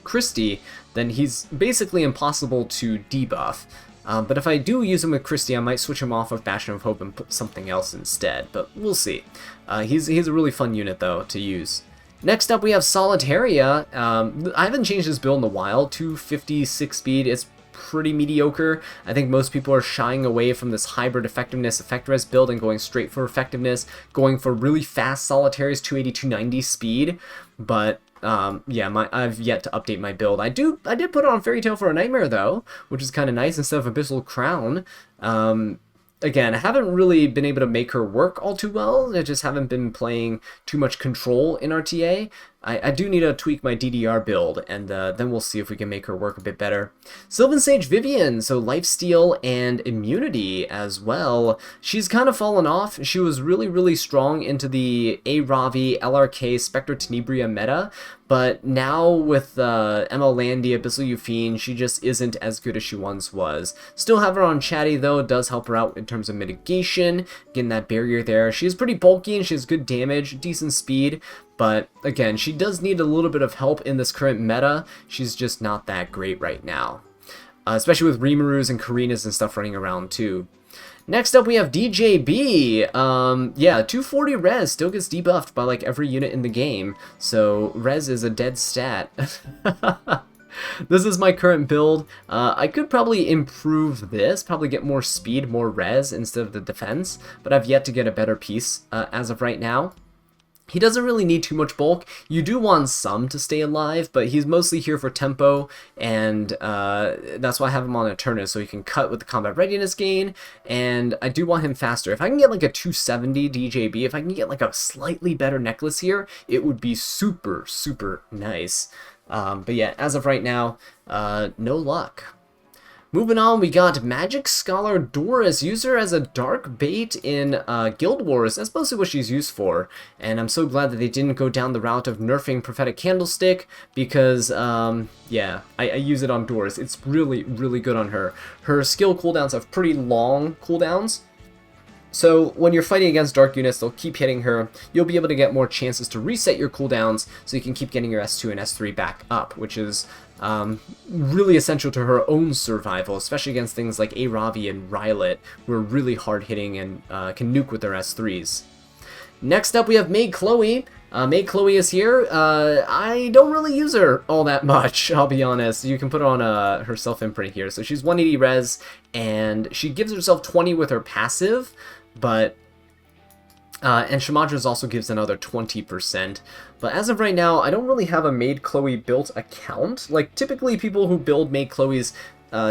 Christy, then he's basically impossible to debuff. But if I do use him with Christy, I might switch him off of Bastion of Hope and put something else instead, but we'll see. He's a really fun unit, though, to use. Next up, we have Solitaria. I haven't changed his build in a while. 256 speed. It's pretty mediocre. I think most people are shying away from this hybrid effectiveness effect res build and going straight for effectiveness, going for really fast Solitarias, 280, 290 speed, but yeah, I've yet to update my build. I did put it on Fairy Tale for a Nightmare, though, which is kind of nice instead of Abyssal Crown. Again, I haven't really been able to make her work all too well. I just haven't been playing too much control in RTA. I do need to tweak my DDR build, and then we'll see if we can make her work a bit better. Sylvan Sage Vivian, so lifesteal and immunity as well. She's kind of fallen off. She was really, really strong into the Ravi, LRK, Spectre Tenebria meta, but now with ML Landy, Abyssal Euphine, she just isn't as good as she once was. Still have her on Chatty, though. It does help her out in terms of mitigation, getting that barrier there. She's pretty bulky and she has good damage, decent speed. But again, she does need a little bit of help in this current meta. She's just not that great right now. Especially with Rimarus and Karinas and stuff running around too. Next up we have DJB. Yeah, 240 res still gets debuffed by like every unit in the game. So res is a dead stat. This is my current build. I could probably improve this, probably get more speed, more res instead of the defense. But I've yet to get a better piece as of right now. He doesn't really need too much bulk. You do want some to stay alive, but he's mostly here for tempo, and that's why I have him on Eternus, so he can cut with the combat readiness gain, and I do want him faster. If I can get like a 270 DJB, if I can get like a slightly better necklace here, it would be super, super nice. But yeah, as of right now, no luck. Moving on, we got Magic Scholar Doris. Use her as a dark bait in Guild Wars. That's mostly what she's used for. And I'm so glad that they didn't go down the route of nerfing Prophetic Candlestick because, yeah, I use it on Doris. It's really, really good on her. Her skill cooldowns have pretty long cooldowns. So when you're fighting against dark units, they'll keep hitting her. You'll be able to get more chances to reset your cooldowns so you can keep getting your S2 and S3 back up, which is really essential to her own survival, especially against things like Ravi and Rylet, who are really hard-hitting and can nuke with their S3s. Next up, we have Maid Chloe. Maid Chloe is here. I don't really use her all that much, I'll be honest. You can put her on her self-imprint here. So she's 180 res, and she gives herself 20 with her passive, but and Shamadra's also gives another 20%. But as of right now, I don't really have a Maid Chloe built account. Like, typically people who build Maid Chloes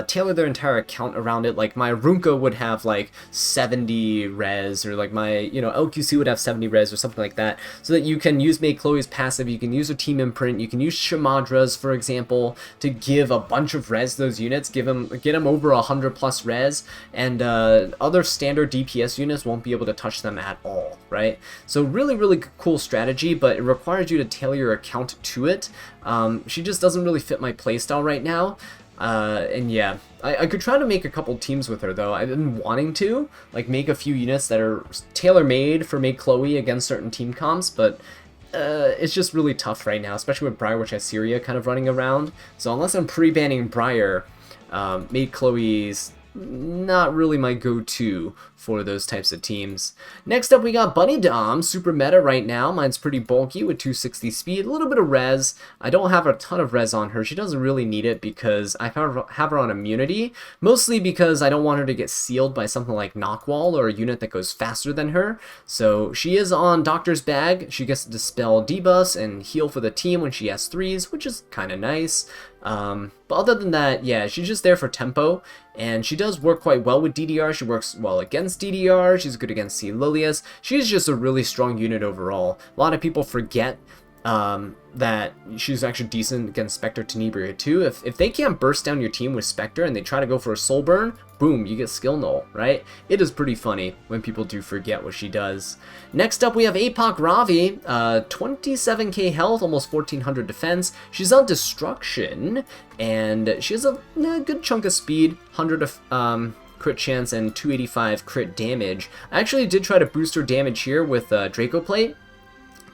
tailor their entire account around it. Like my Runka would have like 70 res, or like my, you know, LQC would have 70 res or something like that, so that you can use Maid Chloe's passive, you can use her team imprint, you can use Shamadra's, for example, to give a bunch of res to those units, get them over 100 plus res, and other standard DPS units won't be able to touch them at all, right? So really cool strategy, but it requires you to tailor your account to it. She just doesn't really fit my playstyle right now. And yeah, I could try to make a couple teams with her, though. I've been wanting to, like, make a few units that are tailor-made for Maid Chloe against certain team comps, but it's just really tough right now, especially with Briar, which has Iseria kind of running around. So unless I'm pre-banning Briar, Maid Chloe's not really my go-to for those types of teams. Next up, we got Bunny Dom, super meta right now. Mine's pretty bulky with 260 speed, a little bit of res. I don't have a ton of res on her. She doesn't really need it because I have her on immunity, mostly because I don't want her to get sealed by something like Nahkwol or a unit that goes faster than her. So she is on Doctor's Bag. She gets to dispel debuffs and heal for the team when she has threes, which is kind of nice. But other than that, yeah, she's just there for tempo, and she does work quite well with DDR. She works well against DDR, she's good against Lilias. She's just a really strong unit overall. A lot of people forget that she's actually decent against Spectre Tenebria too. If they can't burst down your team with Spectre and they try to go for a soul burn, boom, you get skill null, right? It is pretty funny when people do forget what she does. Next up, we have APOC Ravi, 27k health, almost 1400 defense. She's on Destruction, and she has a good chunk of speed, 100 of crit chance and 285 crit damage. I actually did try to boost her damage here with Draco Plate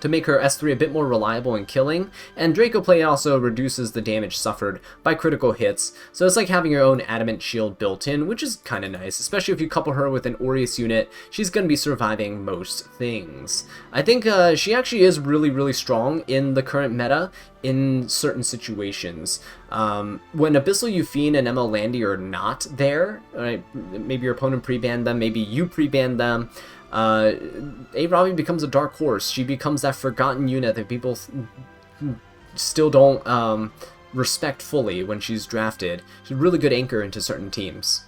to make her S3 a bit more reliable in killing, and Draco Plate also reduces the damage suffered by critical hits, so it's like having your own adamant shield built in, which is kind of nice, especially if you couple her with an Aureus unit. She's going to be surviving most things. I think she actually is really strong in the current meta in certain situations. When Abyssal Euphine and ML Landy are not there, right, maybe your opponent pre-banned them, maybe you pre-banned them, Ravi becomes a dark horse. She becomes that forgotten unit that people still don't respect fully when she's drafted. She's a really good anchor into certain teams.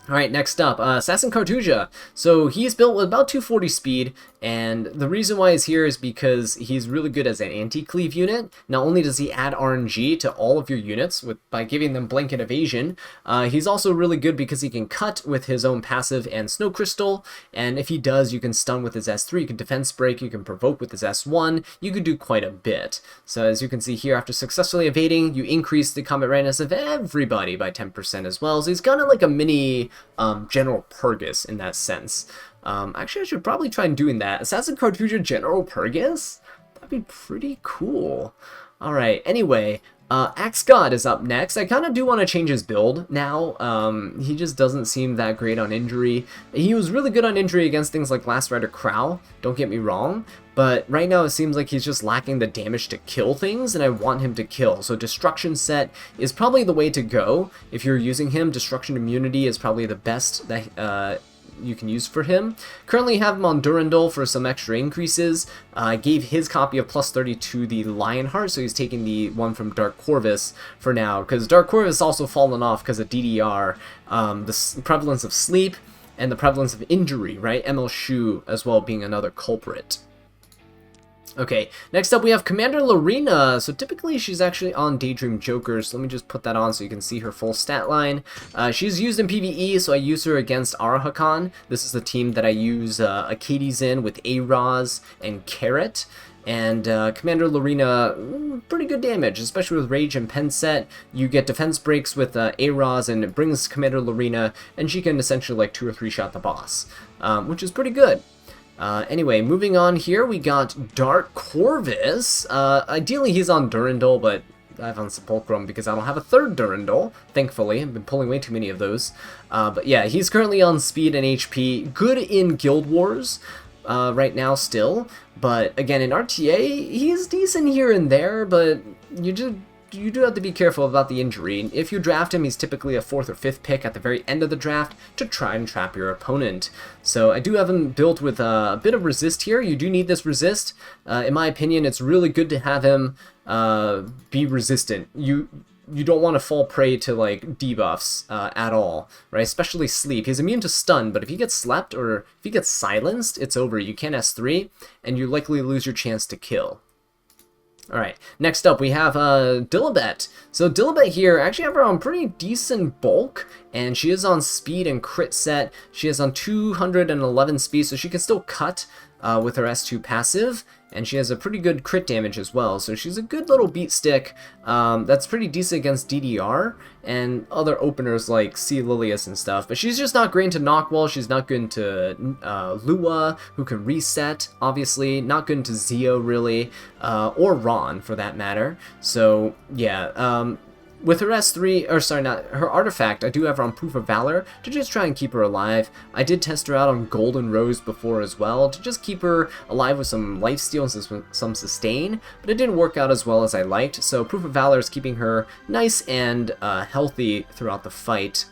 Alright, next up, Assassin Cartuja. So he's built with about 240 speed, and the reason why he's here is because he's really good as an anti-cleave unit. Not only does he add RNG to all of your units by giving them blanket evasion, he's also really good because he can cut with his own passive and Snow Crystal, and if he does, you can stun with his S3, you can defense break, you can provoke with his S1, you can do quite a bit. So as you can see here, after successfully evading, you increase the combat readiness of everybody by 10% as well, so he's kind of like a mini General Purgus in that sense. Actually, I should probably try doing that. Assassin Cartuja General Purgus? That'd be pretty cool. Alright, anyway, Axe God is up next. I kind of do want to change his build now. He just doesn't seem that great on injury. He was really good on injury against things like Last Rider Crow, don't get me wrong, but right now it seems like he's just lacking the damage to kill things, and I want him to kill. So Destruction Set is probably the way to go. If you're using him, Destruction Immunity is probably the best that you can use for him. Currently have him on Durandal for some extra increases. I gave his copy of plus 30 to the Lionheart, so he's taking the one from Dark Corvus for now, because Dark Corvus also fallen off because of DDR, the prevalence of sleep, and the prevalence of injury, right? ML Shu as well being another culprit. Okay, next up we have Commander Lorena. So typically she's actually on Daydream Joker, so let me just put that on so you can see her full stat line. She's used in PvE, so I use her against Arahakan. This is the team that I use Achates in with A-Raz and Carrot. And Commander Lorena, pretty good damage, especially with Rage and Pen Set. You get defense breaks with A-Raz, and it brings Commander Lorena, and she can essentially like 2 or 3 shot the boss, which is pretty good. Anyway, moving on here, we got Dark Corvus. Ideally he's on Durandal, but I have on Sepulchrum because I don't have a third Durandal, thankfully. I've been pulling way too many of those. But yeah, he's currently on speed and HP, good in Guild Wars right now still, but again in RTA, he's decent here and there, but you do have to be careful about the injury. If you draft him, he's typically a 4th or 5th pick at the very end of the draft to try and trap your opponent. So I do have him built with a bit of resist here. You do need this resist. In my opinion, it's really good to have him be resistant. you don't want to fall prey to like debuffs at all, right? Especially sleep. He's immune to stun, but if he gets slept or if he gets silenced, it's over. You can't S3, and you likely lose your chance to kill. Alright, next up we have Dilibet. So Dilibet here actually have her on pretty decent bulk, and she is on speed and crit set. She is on 211 speed, so she can still cut with her S2 passive, and she has a pretty good crit damage as well. So she's a good little beat stick that's pretty decent against DDR and other openers like Lilias and stuff. But she's just not great into Nahkwol. She's not good into Lua, who can reset, obviously. Not good into Zio, really, or Ron, for that matter. So, yeah, with her S3, or sorry, not her artifact, I do have her on Proof of Valor to just try and keep her alive. I did test her out on Golden Rose before as well to just keep her alive with some lifesteal and some sustain, but it didn't work out as well as I liked, so Proof of Valor is keeping her nice and healthy throughout the fight.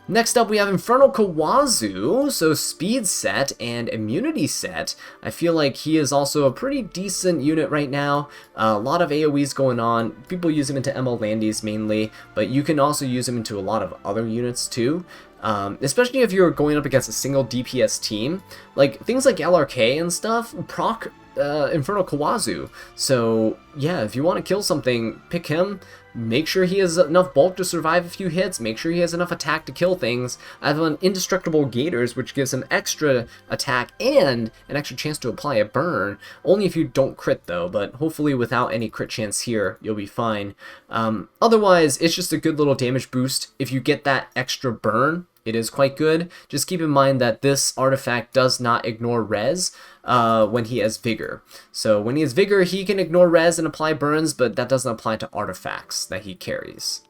Next up, we have Infernal Kawazu, so speed set and immunity set. I feel like he is also a pretty decent unit right now. A lot of AoEs going on. People use him into ML Landies mainly, but you can also use him into a lot of other units too. Especially if you're going up against a single DPS team. Like, things like LRK and stuff proc Infernal Kawazu. So, yeah, if you want to kill something, pick him. Make sure he has enough bulk to survive a few hits. Make sure he has enough attack to kill things. I have an Indestructible Gators, which gives him extra attack and an extra chance to apply a burn. Only if you don't crit, though, but hopefully without any crit chance here, you'll be fine. Otherwise, it's just a good little damage boost. If you get that extra burn, it is quite good. Just keep in mind that this artifact does not ignore res when he has Vigor. So when he has Vigor, he can ignore res and apply burns, but that doesn't apply to artifacts that he carries.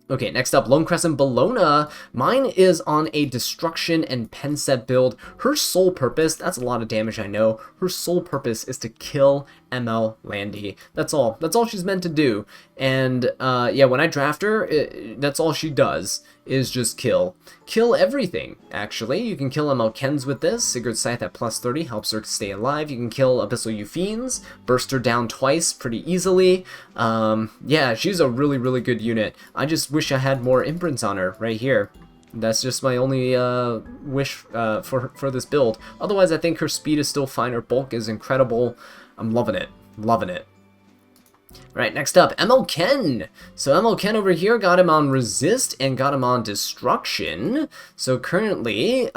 Okay, next up, Lone Crescent Bellona. Mine is on a Destruction and Penset build. Her sole purpose, that's a lot of damage I know, her sole purpose is to kill ML Landy. That's all. That's all she's meant to do. And yeah, when I draft her, that's all she does, is just kill. Kill everything, actually. You can kill ML Kens with this. Sigurd's Scythe at plus 30 helps her stay alive. You can kill Abyssal Euphines, burst her down twice pretty easily. Yeah, she's a really, really good unit. I just wish I had more imprints on her right here. That's just my only wish for this build. Otherwise, I think her speed is still fine. Her bulk is incredible. I'm loving it. Loving it. Right, next up, ML Ken. So ML Ken over here got him on Resist and got him on Destruction. So currently,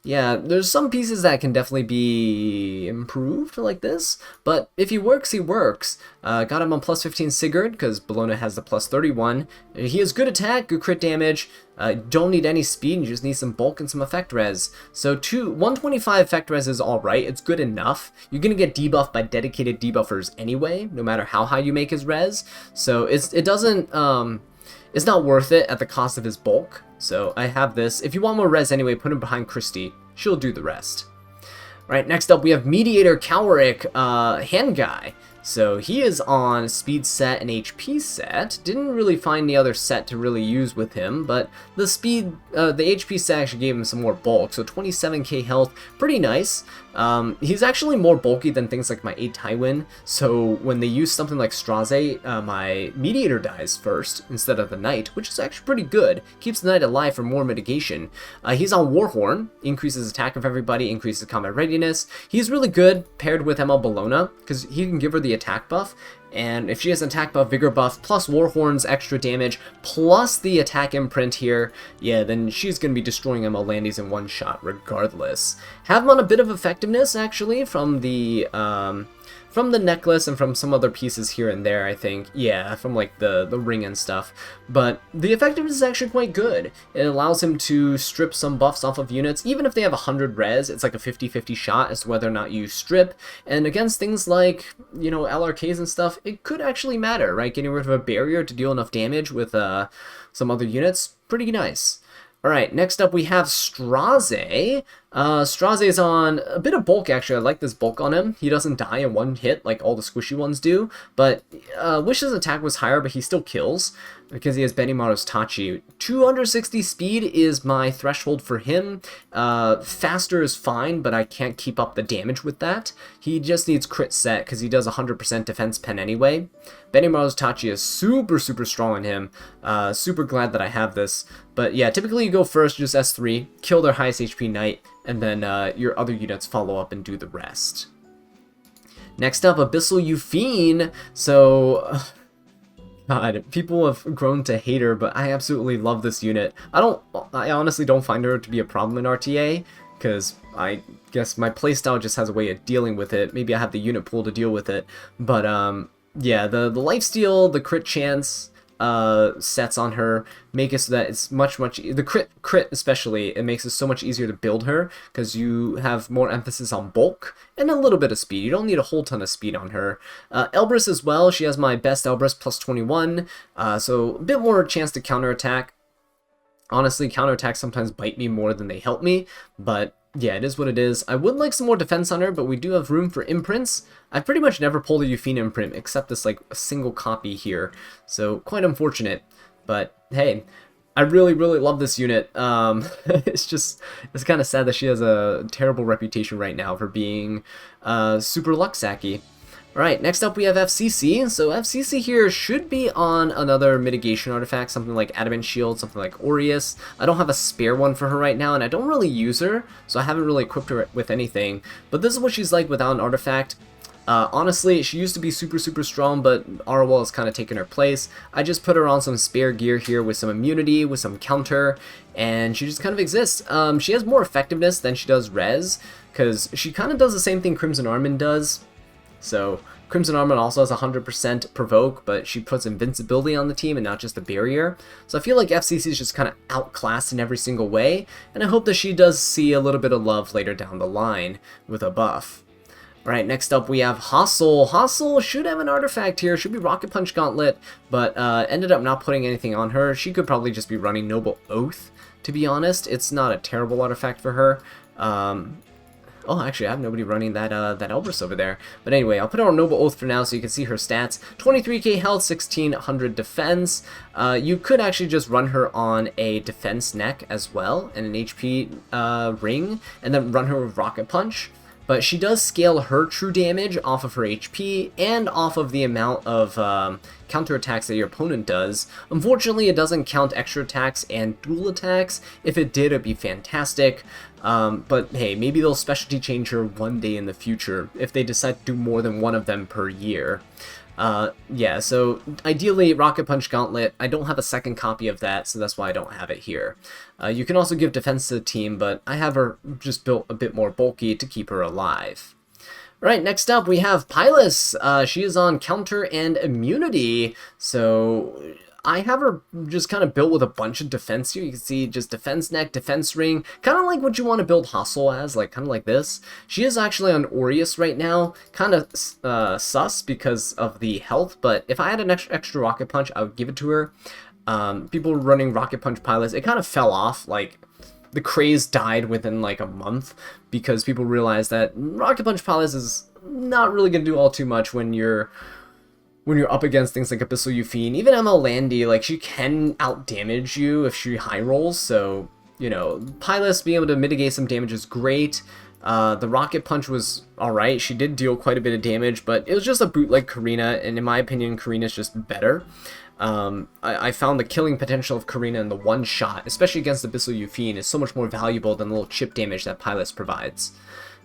yeah, there's some pieces that can definitely be improved like this, but if he works, he works. Got him on plus 15 Sigurd, because Bellona has the plus 31. He has good attack, good crit damage, don't need any speed, you just need some bulk and some effect res. So 125 effect res is alright, it's good enough. You're going to get debuffed by dedicated debuffers anyway, no matter how high you make his res. So it's not worth it at the cost of his bulk. So I have this. If you want more res anyway, put him behind Christy. She'll do the rest. Right, next up we have Mediator Kalric, hand guy. So he is on speed set and HP set. Didn't really find the other set to really use with him, but the speed, the HP set actually gave him some more bulk. So 27k health, pretty nice. He's actually more bulky than things like my ae-Tywin. So when they use something like Straze, my Mediator dies first instead of the Knight, which is actually pretty good. Keeps the Knight alive for more mitigation. He's on Warhorn, increases attack of everybody, increases combat readiness. He's really good paired with ML Bellona, because he can give her the attack buff, and if she has an attack buff, vigor buff, plus Warhorn's extra damage, plus the attack imprint here, yeah, then she's going to be destroying ML Landies in one shot regardless. Have him on a bit of effectiveness, actually, from the necklace and from some other pieces here and there, I think. Yeah, from like the ring and stuff. But the effectiveness is actually quite good. It allows him to strip some buffs off of units. Even if they have 100 res, it's like a 50-50 shot as to whether or not you strip. And against things like, you know, LRKs and stuff, it could actually matter, right? Getting rid of a barrier to deal enough damage with some other units, pretty nice. Alright, next up we have Straze. Straze's on a bit of bulk, actually. I like this bulk on him. He doesn't die in one hit like all the squishy ones do, but Wish's attack was higher, but he still kills because he has Benimaru's Tachi. 260 speed is my threshold for him. Faster is fine, but I can't keep up the damage with that. He just needs crit set because he does 100% defense pen anyway. Benimaru's Tachi is super strong on him. Super glad that I have this. But yeah, typically you go first, just S3, kill their highest HP knight, and then your other units follow up and do the rest. Next up, Abyssal Euphine. So, God, people have grown to hate her, but I absolutely love this unit. I honestly don't find her to be a problem in RTA, because I guess my playstyle just has a way of dealing with it. Maybe I have the unit pool to deal with it. But yeah, the lifesteal, the crit chance sets on her make it so that it's much the crit especially, it makes it so much easier to build her because you have more emphasis on bulk and a little bit of speed. You don't need a whole ton of speed on her. Elbrus as well, she has my best Elbrus plus 21, so a bit more chance to counterattack. Honestly, counterattacks sometimes bite me more than they help me, but yeah, it is what it is. I would like some more defense on her, but we do have room for imprints. I've pretty much never pulled a Euphine imprint except this like a single copy here, so quite unfortunate. But hey, I really love this unit. It's kind of sad that she has a terrible reputation right now for being super luck-sacky. Alright, next up we have FCC. So FCC here should be on another mitigation artifact, something like Adamant Shield, something like Aureus. I don't have a spare one for her right now, and I don't really use her, so I haven't really equipped her with anything. But this is what she's like without an artifact. Honestly, she used to be super strong, but Arwell has kind of taken her place. I just put her on some spare gear here with some immunity, with some counter, and she just kind of exists. She has more effectiveness than she does res, because she kind of does the same thing Crimson Armand does. So, Crimson Armand also has 100% provoke, but she puts invincibility on the team and not just a barrier. So I feel like FCC is just kind of outclassed in every single way, and I hope that she does see a little bit of love later down the line with a buff. Alright, next up we have Hazel. Hazel should have an artifact here, should be Rocket Punch Gauntlet, but ended up not putting anything on her. She could probably just be running Noble Oath, to be honest. It's not a terrible artifact for her. Oh, actually, I have nobody running that Elbrus over there. But anyway, I'll put her on Noble Oath for now so you can see her stats. 23k health, 1600 defense. You could actually just run her on a defense neck as well, and an HP ring, and then run her with Rocket Punch. But she does scale her true damage off of her HP and off of the amount of counterattacks that your opponent does. Unfortunately, it doesn't count extra attacks and dual attacks. If it did, it'd be fantastic. But hey, maybe they'll specialty change her one day in the future if they decide to do more than one of them per year. Yeah, so ideally Rocket Punch Gauntlet. I don't have a second copy of that, so that's why I don't have it here. You can also give defense to the team, but I have her just built a bit more bulky to keep her alive. Right, next up we have Politis. She is on counter and immunity, so I have her just kind of built with a bunch of defense here. You can see just defense neck, defense ring, kind of like what you want to build Hazel as, like kind of like this. She is actually on Aureus right now, kind of sus because of the health, but if I had an extra Rocket Punch, I would give it to her. People were running Rocket Punch Politis. It kind of fell off, like the craze died within like a month because people realized that Rocket Punch Politis is not really going to do all too much when you're up against things like Abyssal Euphine. Even ML Landy, like, she can out-damage you if she high rolls, so, you know, Politis being able to mitigate some damage is great. The Rocket Punch was alright. She did deal quite a bit of damage, but it was just a bootleg Karina, and in my opinion, Karina's just better. I found the killing potential of Karina in the one shot, especially against Abyssal Euphine, is so much more valuable than the little chip damage that Politis provides.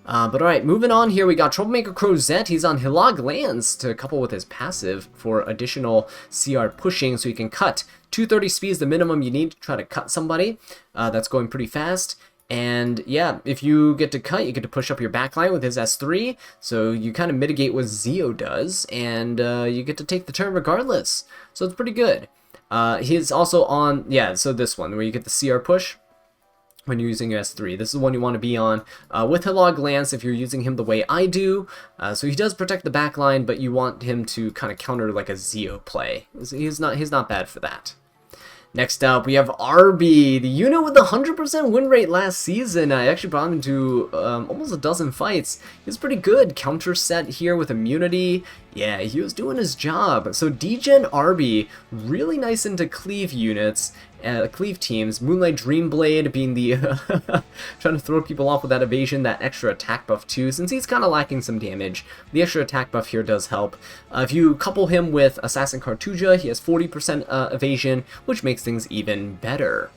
But alright, moving on here, we got Troublemaker Crozet. He's on Hilag Lands to couple with his passive for additional CR pushing, so you can cut. 230 speed is the minimum you need to try to cut somebody. That's going pretty fast. And yeah, if you get to cut, you get to push up your backline with his S3, so you kind of mitigate what Zeo does, and you get to take the turn regardless. So it's pretty good. He's also on, yeah, so this one, where you get the CR push when you're using your S3. This is the one you want to be on with Hilag Lance if you're using him the way I do. So he does protect the backline, but you want him to kind of counter like a Zeo play. He's not bad for that. Next up, we have Arby, the unit with the 100% win rate last season. I actually brought him into almost a dozen fights. He was pretty good. Counter set here with immunity. Yeah, he was doing his job. So Degen Arby, really nice into cleave units, cleave teams. Moonlight Dreamblade being the trying to throw people off with that evasion, that extra attack buff too. Since he's kind of lacking some damage, the extra attack buff here does help. If you couple him with Assassin Cartuja, he has 40% evasion, which makes things even better.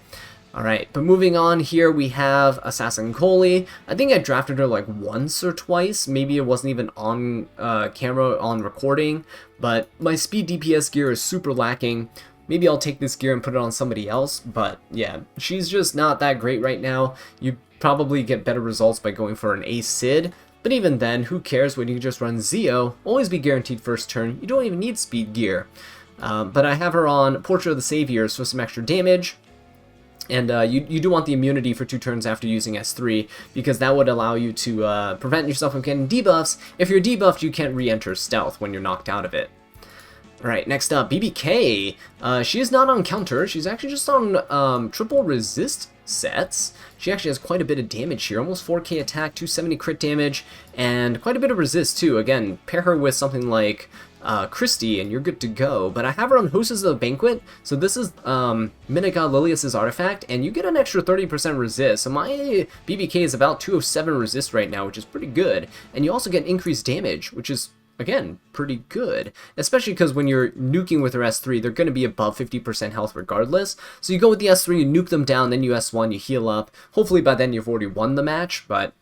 Alright, but moving on here, we have Assassin Coley. I think I drafted her like once or twice. Maybe it wasn't even on camera, on recording. But my speed DPS gear is super lacking. Maybe I'll take this gear and put it on somebody else. But yeah, she's just not that great right now. You probably get better results by going for an Acid. But even then, who cares when you can just run Zeo? Always be guaranteed first turn. You don't even need speed gear. But I have her on Portrait of the Saviors for some extra damage. And you do want the immunity for 2 turns after using S3, because that would allow you to prevent yourself from getting debuffs. If you're debuffed, you can't re-enter stealth when you're knocked out of it. Alright, next up, BBK. She is not on counter, she's actually just on triple resist sets. She actually has quite a bit of damage here, almost 4k attack, 270 crit damage, and quite a bit of resist too. Again, pair her with something like Christy and you're good to go. But I have her on Hostess of the Banquet, so this is Minigod Lilias' artifact, and you get an extra 30% resist. So my BBK is about 207 resist right now, which is pretty good. And you also get increased damage, which is, again, pretty good. Especially because when you're nuking with her S3, they're going to be above 50% health regardless. So you go with the S3, you nuke them down, then you S1, you heal up. Hopefully by then you've already won the match, but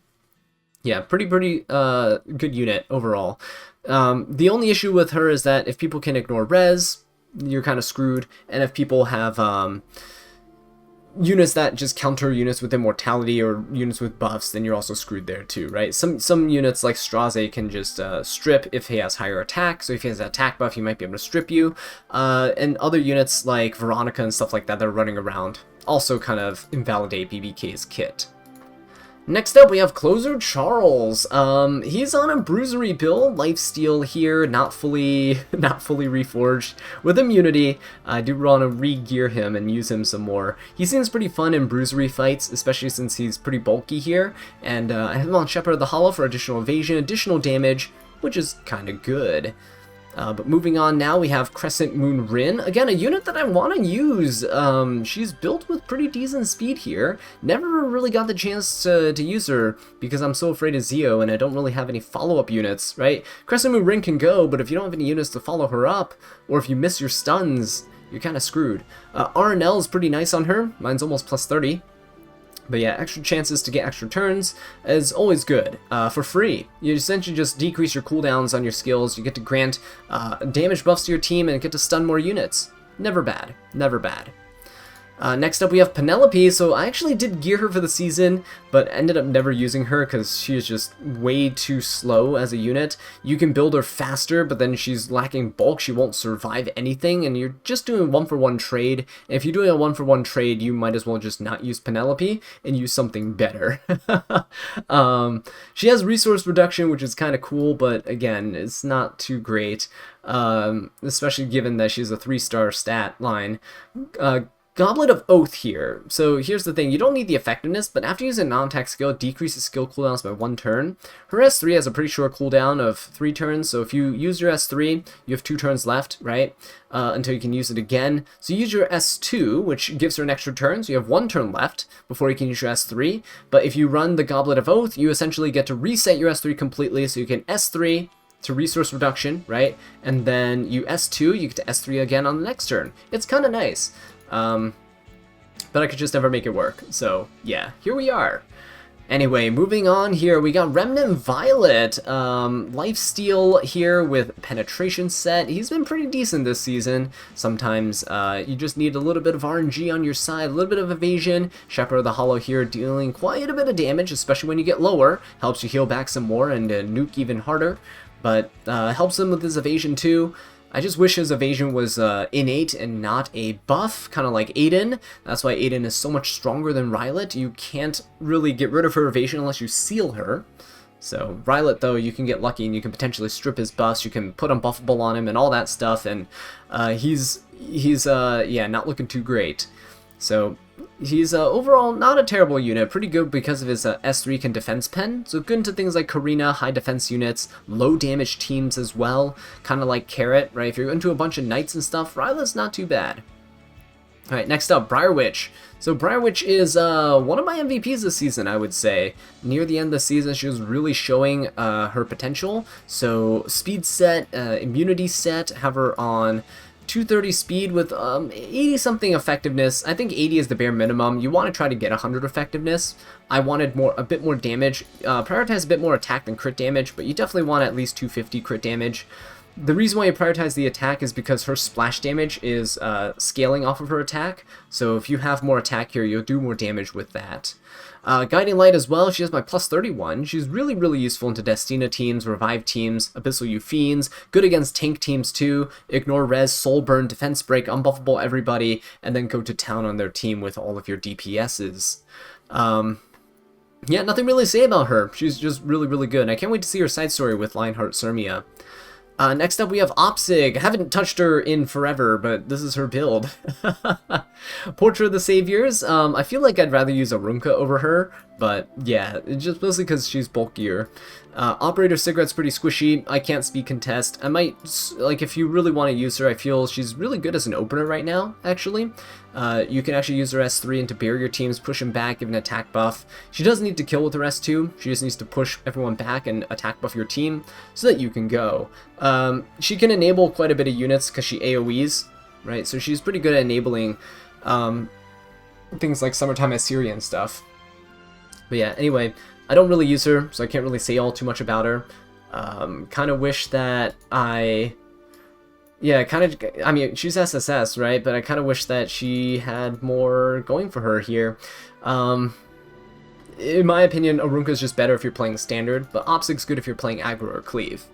yeah, pretty good unit overall. The only issue with her is that if people can ignore res, you're kind of screwed. And if people have units that just counter units with immortality or units with buffs, then you're also screwed there too, right? Some units like Straze can just strip if he has higher attack. So if he has an attack buff, he might be able to strip you. And other units like Veronica and stuff like that that are running around also kind of invalidate BBK's kit. Next up, we have Closer Charles. He's on a bruisery build, lifesteal here, not fully reforged, with immunity. I do want to re-gear him and use him some more. He seems pretty fun in bruisery fights, especially since he's pretty bulky here. And I have him on Shepherd of the Hollow for additional evasion, additional damage, which is kind of good. But moving on now, we have Crescent Moon Rin. Again, a unit that I want to use. She's built with pretty decent speed here. Never really got the chance to use her because I'm so afraid of Zeo and I don't really have any follow-up units, right? Crescent Moon Rin can go, but if you don't have any units to follow her up, or if you miss your stuns, you're kind of screwed. RNL is pretty nice on her. Mine's almost plus 30. But yeah, extra chances to get extra turns is always good. For free, you essentially just decrease your cooldowns on your skills, you get to grant damage buffs to your team, and get to stun more units. Never bad, never bad. Next up we have Penelope. So I actually did gear her for the season, but ended up never using her because she is just way too slow as a unit. You can build her faster, but then she's lacking bulk, she won't survive anything, and you're just doing 1-for-1 trade. And if you're doing a 1-for-1 trade, you might as well just not use Penelope and use something better. She has resource reduction, which is kind of cool, but again, it's not too great, especially given that she's a 3-star stat line. Goblet of Oath here. So here's the thing, you don't need the effectiveness, but after using a non-attack skill, it decreases skill cooldowns by 1 turn. Her S3 has a pretty short cooldown of 3 turns, so if you use your S3, you have 2 turns left, right? Until you can use it again. So you use your S2, which gives her an extra turn, so you have 1 turn left before you can use your S3. But if you run the Goblet of Oath, you essentially get to reset your S3 completely, so you can S3 to resource reduction, right? And then you S2, you get to S3 again on the next turn. It's kind of nice. But I could just never make it work. So yeah, here we are. Anyway, moving on here, we got Remnant Violet. Lifesteal here with penetration set. He's been pretty decent this season. Sometimes you just need a little bit of RNG on your side, a little bit of evasion. Shepherd of the Hollow here dealing quite a bit of damage, especially when you get lower. Helps you heal back some more and nuke even harder. But helps him with his evasion too. I just wish his evasion was innate and not a buff, kind of like Aiden. That's why Aiden is so much stronger than Rylet. You can't really get rid of her evasion unless you seal her. So Rylot, though, you can get lucky and you can potentially strip his buffs. You can put unbuffable on him and all that stuff, and he's yeah, not looking too great. So he's overall not a terrible unit, pretty good because of his S3 can defense pen, so good into things like Karina, high defense units, low damage teams as well, kind of like Carrot, right? If you're into a bunch of knights and stuff, Rylot's not too bad. Alright, next up, Briarwitch. So Briarwitch is one of my MVPs this season, I would say. Near the end of the season, she was really showing her potential. So speed set, immunity set, have her on 230 speed with 80 something effectiveness. I think 80 is the bare minimum. You want to try to get 100 effectiveness. I wanted a bit more damage. Prioritize a bit more attack than crit damage, but you definitely want at least 250 crit damage. The reason why you prioritize the attack is because her splash damage is scaling off of her attack. So if you have more attack here, you'll do more damage with that. Guiding Light as well, she has my plus 31. She's really, really useful into Destina teams, Revive teams, Abyssal You Fiends, good against tank teams too. Ignore Res, Soul Burn, Defense Break, unbuffable everybody, and then go to town on their team with all of your DPSs. Yeah, nothing really to say about her. She's just really, really good. I can't wait to see her side story with Lionheart Cermia. Next up we have Opsig. I haven't touched her in forever, but this is her build. Portrait of the Saviors. I feel like I'd rather use Arunca over her, but yeah, just mostly because she's bulkier. Operator Cigarette's pretty squishy. I can't speed contest. I might, like, if you really want to use her, I feel she's really good as an opener right now, actually. You can actually use her S3 into barrier teams, push them back, give an attack buff. She doesn't need to kill with her S2, she just needs to push everyone back and attack buff your team so that you can go. She can enable quite a bit of units because she AoEs, right? So she's pretty good at enabling things like Summertime Iseria and stuff. But yeah, anyway, I don't really use her, so I can't really say all too much about her. Kind of wish that yeah, I mean, she's SSS, right? But I kind of wish that she had more going for her here. In my opinion, Arunca's just better if you're playing Standard, but Opsig's good if you're playing Aggro or Cleave.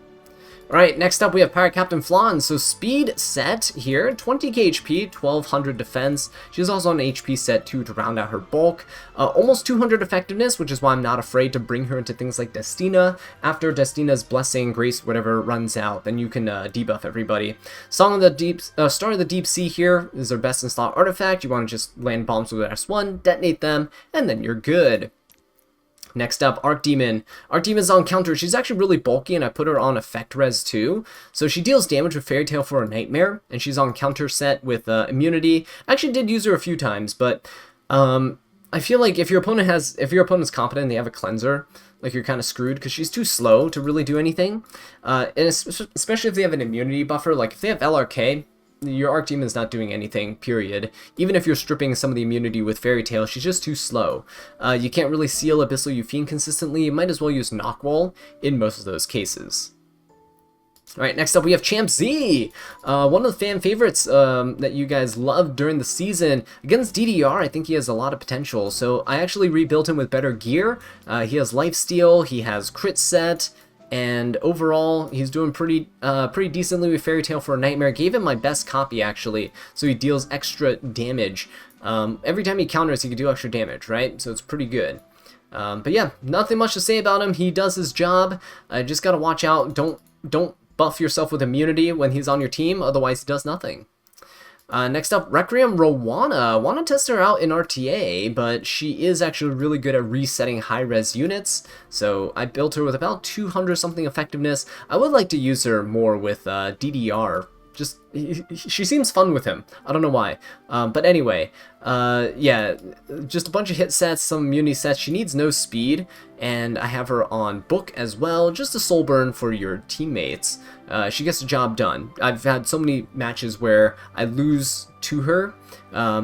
Alright, next up we have Pirate Captain Flan. So speed set here, 20k HP, 1200 defense. She's also on HP set too to round out her bulk. Almost 200 effectiveness, which is why I'm not afraid to bring her into things like Destina. After Destina's Blessing, Grace, whatever runs out, then you can debuff everybody. Song of the Deep, Star of the Deep Sea here is their best in slot artifact. You want to just land bombs with S1, detonate them, and then you're good. Next up, Archdemon. Archdemon's on counter. She's actually really bulky, and I put her on effect res too. So she deals damage with Fairy Tale for a Nightmare, and she's on counter set with immunity. I actually did use her a few times, but I feel like if your opponent's competent and they have a cleanser, like you're kind of screwed because she's too slow to really do anything. And especially if they have an immunity buffer, like if they have LRK, your Archdemon's not doing anything, period. Even if you're stripping some of the immunity with Fairy Tale, she's just too slow. You can't really seal Abyssal You Fiend consistently. You might as well use Nahkwol in most of those cases. Alright, next up we have Champ Z, one of the fan favorites that you guys loved during the season. Against DDR, I think he has a lot of potential, so I actually rebuilt him with better gear. He has lifesteal, he has crit set, and overall, he's doing pretty decently with Fairy Tale for a Nightmare. Gave him my best copy, actually, so he deals extra damage. Every time he counters, he can do extra damage, right? So it's pretty good. But yeah, nothing much to say about him. He does his job. Just gotta watch out. Don't buff yourself with immunity when he's on your team, otherwise he does nothing. Next up, Requiem Rowana. Want to test her out in RTA, but she is actually really good at resetting high-res units, so I built her with about 200 something effectiveness. I would like to use her more with DDR. Just, she seems fun with him. I don't know why. But anyway, yeah, just a bunch of hit sets, some immunity sets. She needs no speed, and I have her on book as well, just a soul burn for your teammates. She gets the job done. I've had so many matches where I lose to her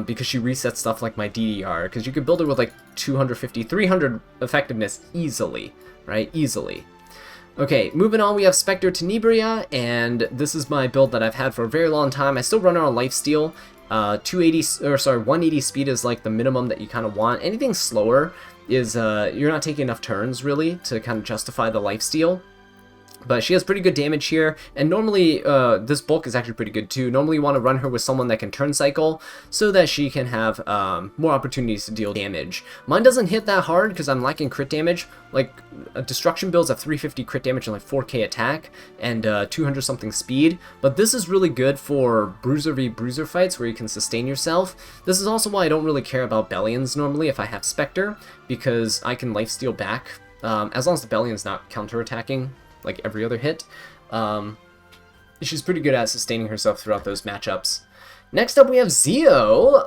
because she resets stuff like my DDR, because you could build her with like 250, 300 effectiveness easily, right? Easily. Okay, moving on, we have Spectre Tenebria, and this is my build that I've had for a very long time. I still run her on lifesteal. 180 speed is like the minimum that you kind of want. Anything slower is you're not taking enough turns really to kind of justify the lifesteal. But she has pretty good damage here, and normally this bulk is actually pretty good too. Normally you want to run her with someone that can turn cycle so that she can have more opportunities to deal damage. Mine doesn't hit that hard because I'm lacking crit damage. Like, destruction builds have 350 crit damage and like 4k attack and 200 something speed. But this is really good for bruiser v bruiser fights where you can sustain yourself. This is also why I don't really care about Bellions normally if I have Spectre, because I can lifesteal back as long as the Bellion's not counter-attacking like every other hit. She's pretty good at sustaining herself throughout those matchups. Next up we have Zio.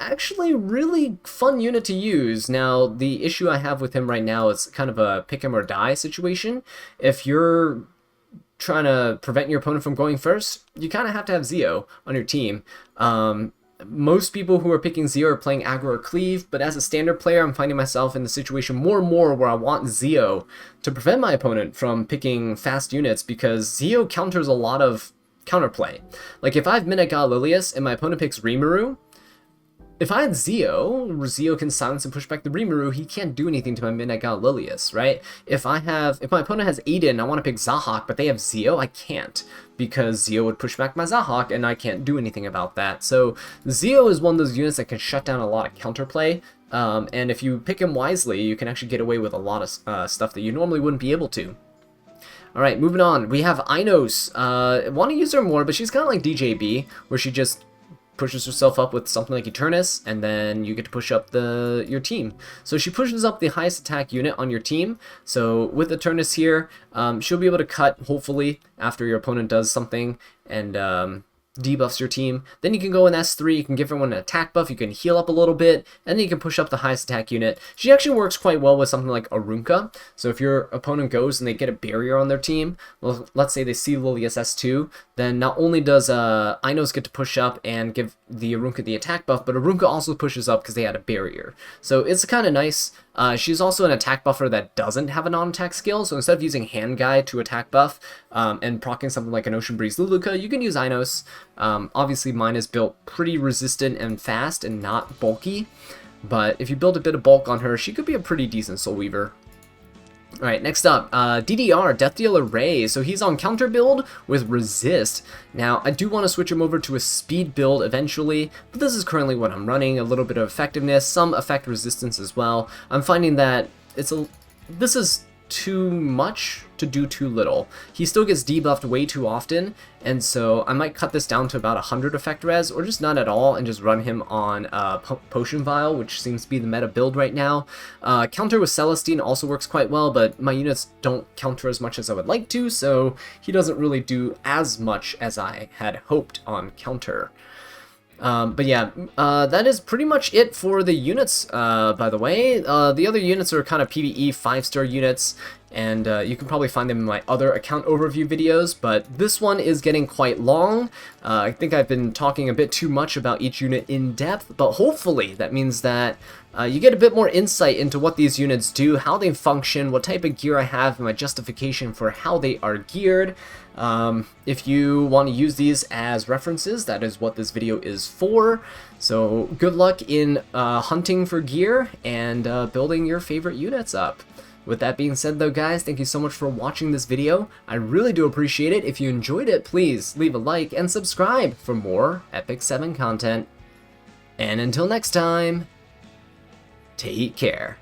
Actually really fun unit to use. Now the issue I have with him right now is kind of a pick him or die situation. If you're trying to prevent your opponent from going first, you kind of have to have Zio on your team. Most people who are picking Zio are playing aggro or cleave, but as a standard player, I'm finding myself in the situation more and more where I want Zio to prevent my opponent from picking fast units, because Zio counters a lot of counterplay. Like if I have Midnight God Lilias and my opponent picks Rimuru, if I had Zio, Zio can silence and push back the Rimuru, he can't do anything to my Midnight God Lilias, right? If my opponent has Aiden, I want to pick Zahhak, but they have Zio, I can't, because Zio would push back my Zahhak, and I can't do anything about that. So Zio is one of those units that can shut down a lot of counterplay, and if you pick him wisely, you can actually get away with a lot of stuff that you normally wouldn't be able to. Alright, moving on. We have Inos. Want to use her more, but she's kind of like DJB, where she just pushes herself up with something like Eternus, and then you get to push up your team. So she pushes up the highest attack unit on your team. So with Eternus here, she'll be able to cut, hopefully, after your opponent does something, and debuffs your team. Then you can go in S3, you can give everyone an attack buff, you can heal up a little bit, and then you can push up the highest attack unit. She actually works quite well with something like Arunca. So if your opponent goes and they get a barrier on their team, well, let's say they see Lilias S2, then not only does Inos get to push up and give the Arunca the attack buff, but Arunca also pushes up because they had a barrier. So it's kind of nice. She's also an attack buffer that doesn't have a non-attack skill, so instead of using Hand Guy to attack buff and proccing something like an Ocean Breeze Luluka, you can use Inos. Obviously mine is built pretty resistant and fast and not bulky, but if you build a bit of bulk on her, she could be a pretty decent Soul Weaver. Alright, next up, DDR, Death Dealer Ray. So he's on counter build with Resist. Now, I do want to switch him over to a speed build eventually, but this is currently what I'm running. A little bit of effectiveness, some effect resistance as well. I'm finding that this is too much to do too little. He still gets debuffed way too often, and so I might cut this down to about 100 effect res, or just none at all, and just run him on Potion Vial, which seems to be the meta build right now. Counter with Celestine also works quite well, but my units don't counter as much as I would like to, so he doesn't really do as much as I had hoped on counter. But yeah, that is pretty much it for the units, by the way. The other units are kind of PvE 5-star units, and you can probably find them in my other account overview videos, but this one is getting quite long. I think I've been talking a bit too much about each unit in depth, but hopefully that means that you get a bit more insight into what these units do, how they function, what type of gear I have, and my justification for how they are geared. If you want to use these as references, that is what this video is for. So good luck in hunting for gear and building your favorite units up. With that being said though, guys, thank you so much for watching this video. I really do appreciate it. If you enjoyed it, please leave a like and subscribe for more Epic 7 content. And until next time, take care.